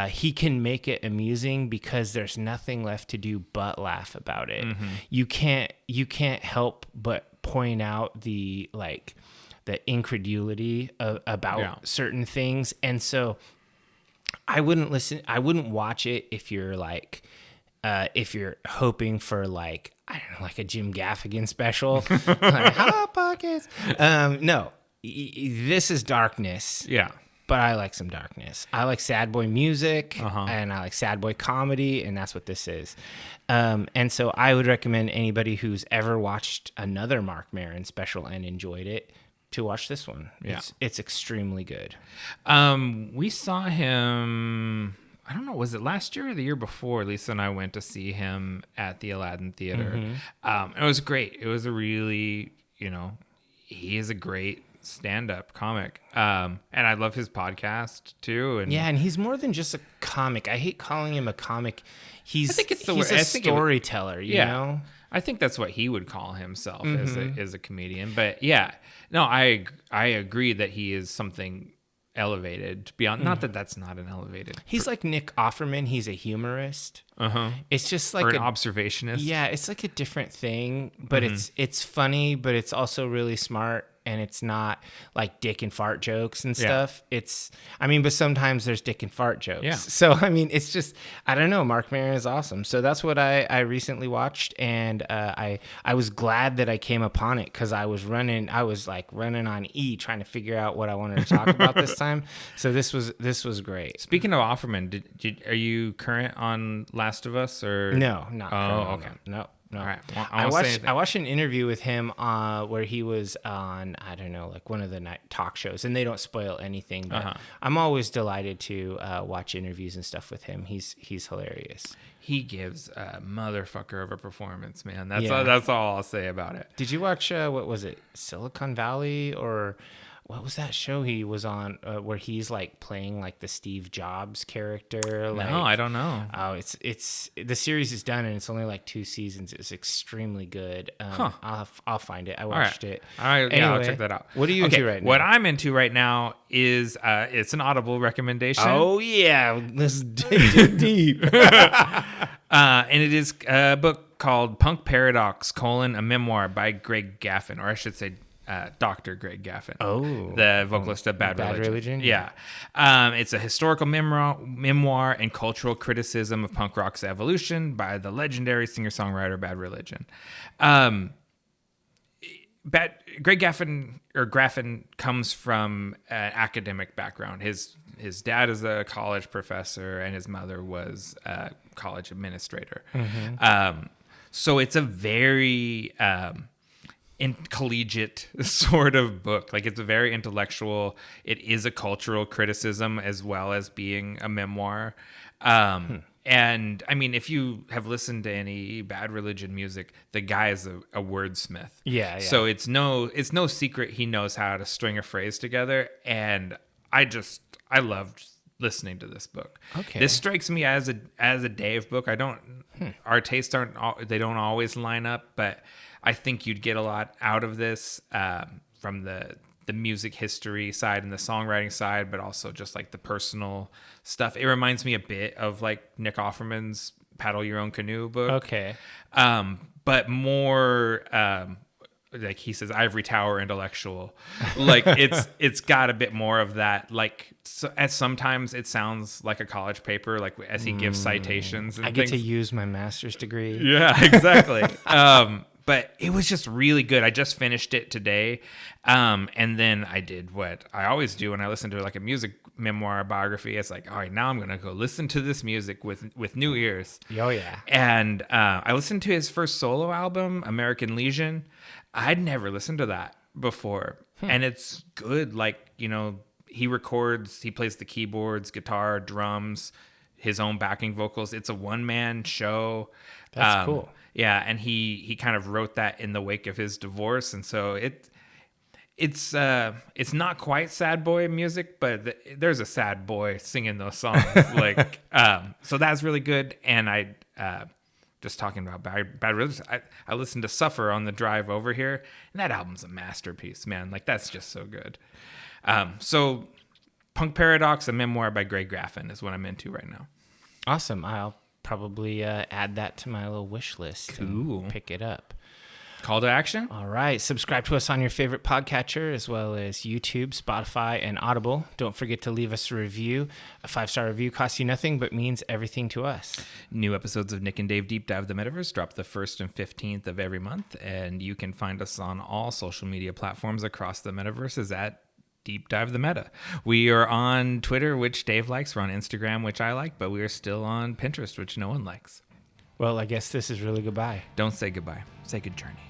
he can make it amusing because there's nothing left to do but laugh about it. You can't help but point out the incredulity about certain things. And so I wouldn't watch it if you're like, if you're hoping for like, I don't know, like a Jim Gaffigan special, like, Hot Pockets. No, this is darkness. Yeah. But I like some darkness. I like sad boy music, and I like sad boy comedy, and that's what this is. And so I would recommend anybody who's ever watched another Mark Maron special and enjoyed it to watch this one. Yeah. It's extremely good. We saw him, I don't know, was it last year or the year before? Lisa and I went to see him at the Aladdin Theater. It was great. It was a really, he is a great stand-up comic. And I love his podcast too. And yeah, and he's more than just a comic. I hate calling him a comic. He's a storyteller, you know? I think that's what he would call himself as a comedian. But yeah, no, I agree that he is something elevated beyond. Not that that's not an elevated. He's like Nick Offerman. He's a humorist. It's just like or an observationist. Yeah, it's like a different thing, but it's funny, but it's also really smart. And it's not like dick and fart jokes and stuff. But sometimes there's dick and fart jokes. Yeah. So, it's just, I don't know. Marc Maron is awesome. So that's what I recently watched. And I was glad that I came upon it because I was running on E trying to figure out what I wanted to talk about this time. So this was great. Speaking of Offerman, are you current on Last of Us or? No, not current. Oh, okay. No. No. All right. Well, I watched an interview with him where he was on, I don't know, like one of the night talk shows, and they don't spoil anything. But I'm always delighted to watch interviews and stuff with him. He's hilarious. He gives a motherfucker of a performance, man. That's all I'll say about it. Did you watch what was it, Silicon Valley, or what was that show he was on where he's like playing like the Steve Jobs character? Like, no, I don't know. Oh, it's the series is done and it's only like 2 seasons. It's extremely good. I'll find it. I watched it. All right, anyway, yeah, I'll check that out. What are you into right now? What I'm into right now is it's an Audible recommendation. Oh yeah, let's dig deep. And it is a book called Punk Paradox: a memoir by Greg Gaffin, or I should say. Dr. Greg Gaffin, the vocalist of Bad Religion. Yeah. It's a historical memoir and cultural criticism of punk rock's evolution by the legendary singer-songwriter Bad Religion. Greg Gaffin comes from an academic background. His dad is a college professor and his mother was a college administrator. So it's a very... collegiate sort of book. Like, it's a very intellectual. It is a cultural criticism as well as being a memoir. And if you have listened to any Bad Religion music, the guy is a wordsmith. Yeah. So it's no secret he knows how to string a phrase together. And I loved listening to this book. Okay. This strikes me as a Dave book. Our tastes don't always line up, but I think you'd get a lot out of this from the music history side and the songwriting side, but also just like the personal stuff. It reminds me a bit of like Nick Offerman's Paddle Your Own Canoe book. Okay. But more like he says, ivory tower intellectual. Like it's got a bit more of that. Like as sometimes it sounds like a college paper, like as he gives citations and I get to use my master's degree. Yeah, exactly. But it was just really good. I just finished it today. And then I did what I always do when I listen to like a music memoir biography. It's like, all right, now I'm going to go listen to this music with new ears. Oh, yeah. And I listened to his first solo album, American Legion. I'd never listened to that before. And it's good. Like, he plays the keyboards, guitar, drums, his own backing vocals. It's a one-man show. That's cool. Yeah, and he kind of wrote that in the wake of his divorce, and so it's not quite sad boy music, but there's a sad boy singing those songs. Like, so that's really good. And I just talking about Bad Religion, I listened to Suffer on the drive over here, and that album's a masterpiece, man. Like, that's just so good. So Punk Paradox, a memoir by Greg Gaffin, is what I'm into right now. Awesome. I'll probably add that to my little wish list. Cool. And pick it up. Call to action. All right. Subscribe to us on your favorite podcatcher, as well as YouTube, Spotify, and Audible. Don't forget to leave us a review. A 5-star review costs you nothing, but means everything to us. New episodes of Nick and Dave Deep Dive the Metaverse drop the 1st and 15th of every month, and you can find us on all social media platforms across the Metaverse at Deep Dive the Meta. We are on Twitter, which Dave likes. We're on Instagram, which I like, but we are still on Pinterest, which no one likes. Well, I guess this is really goodbye. Don't say goodbye. Say good journey.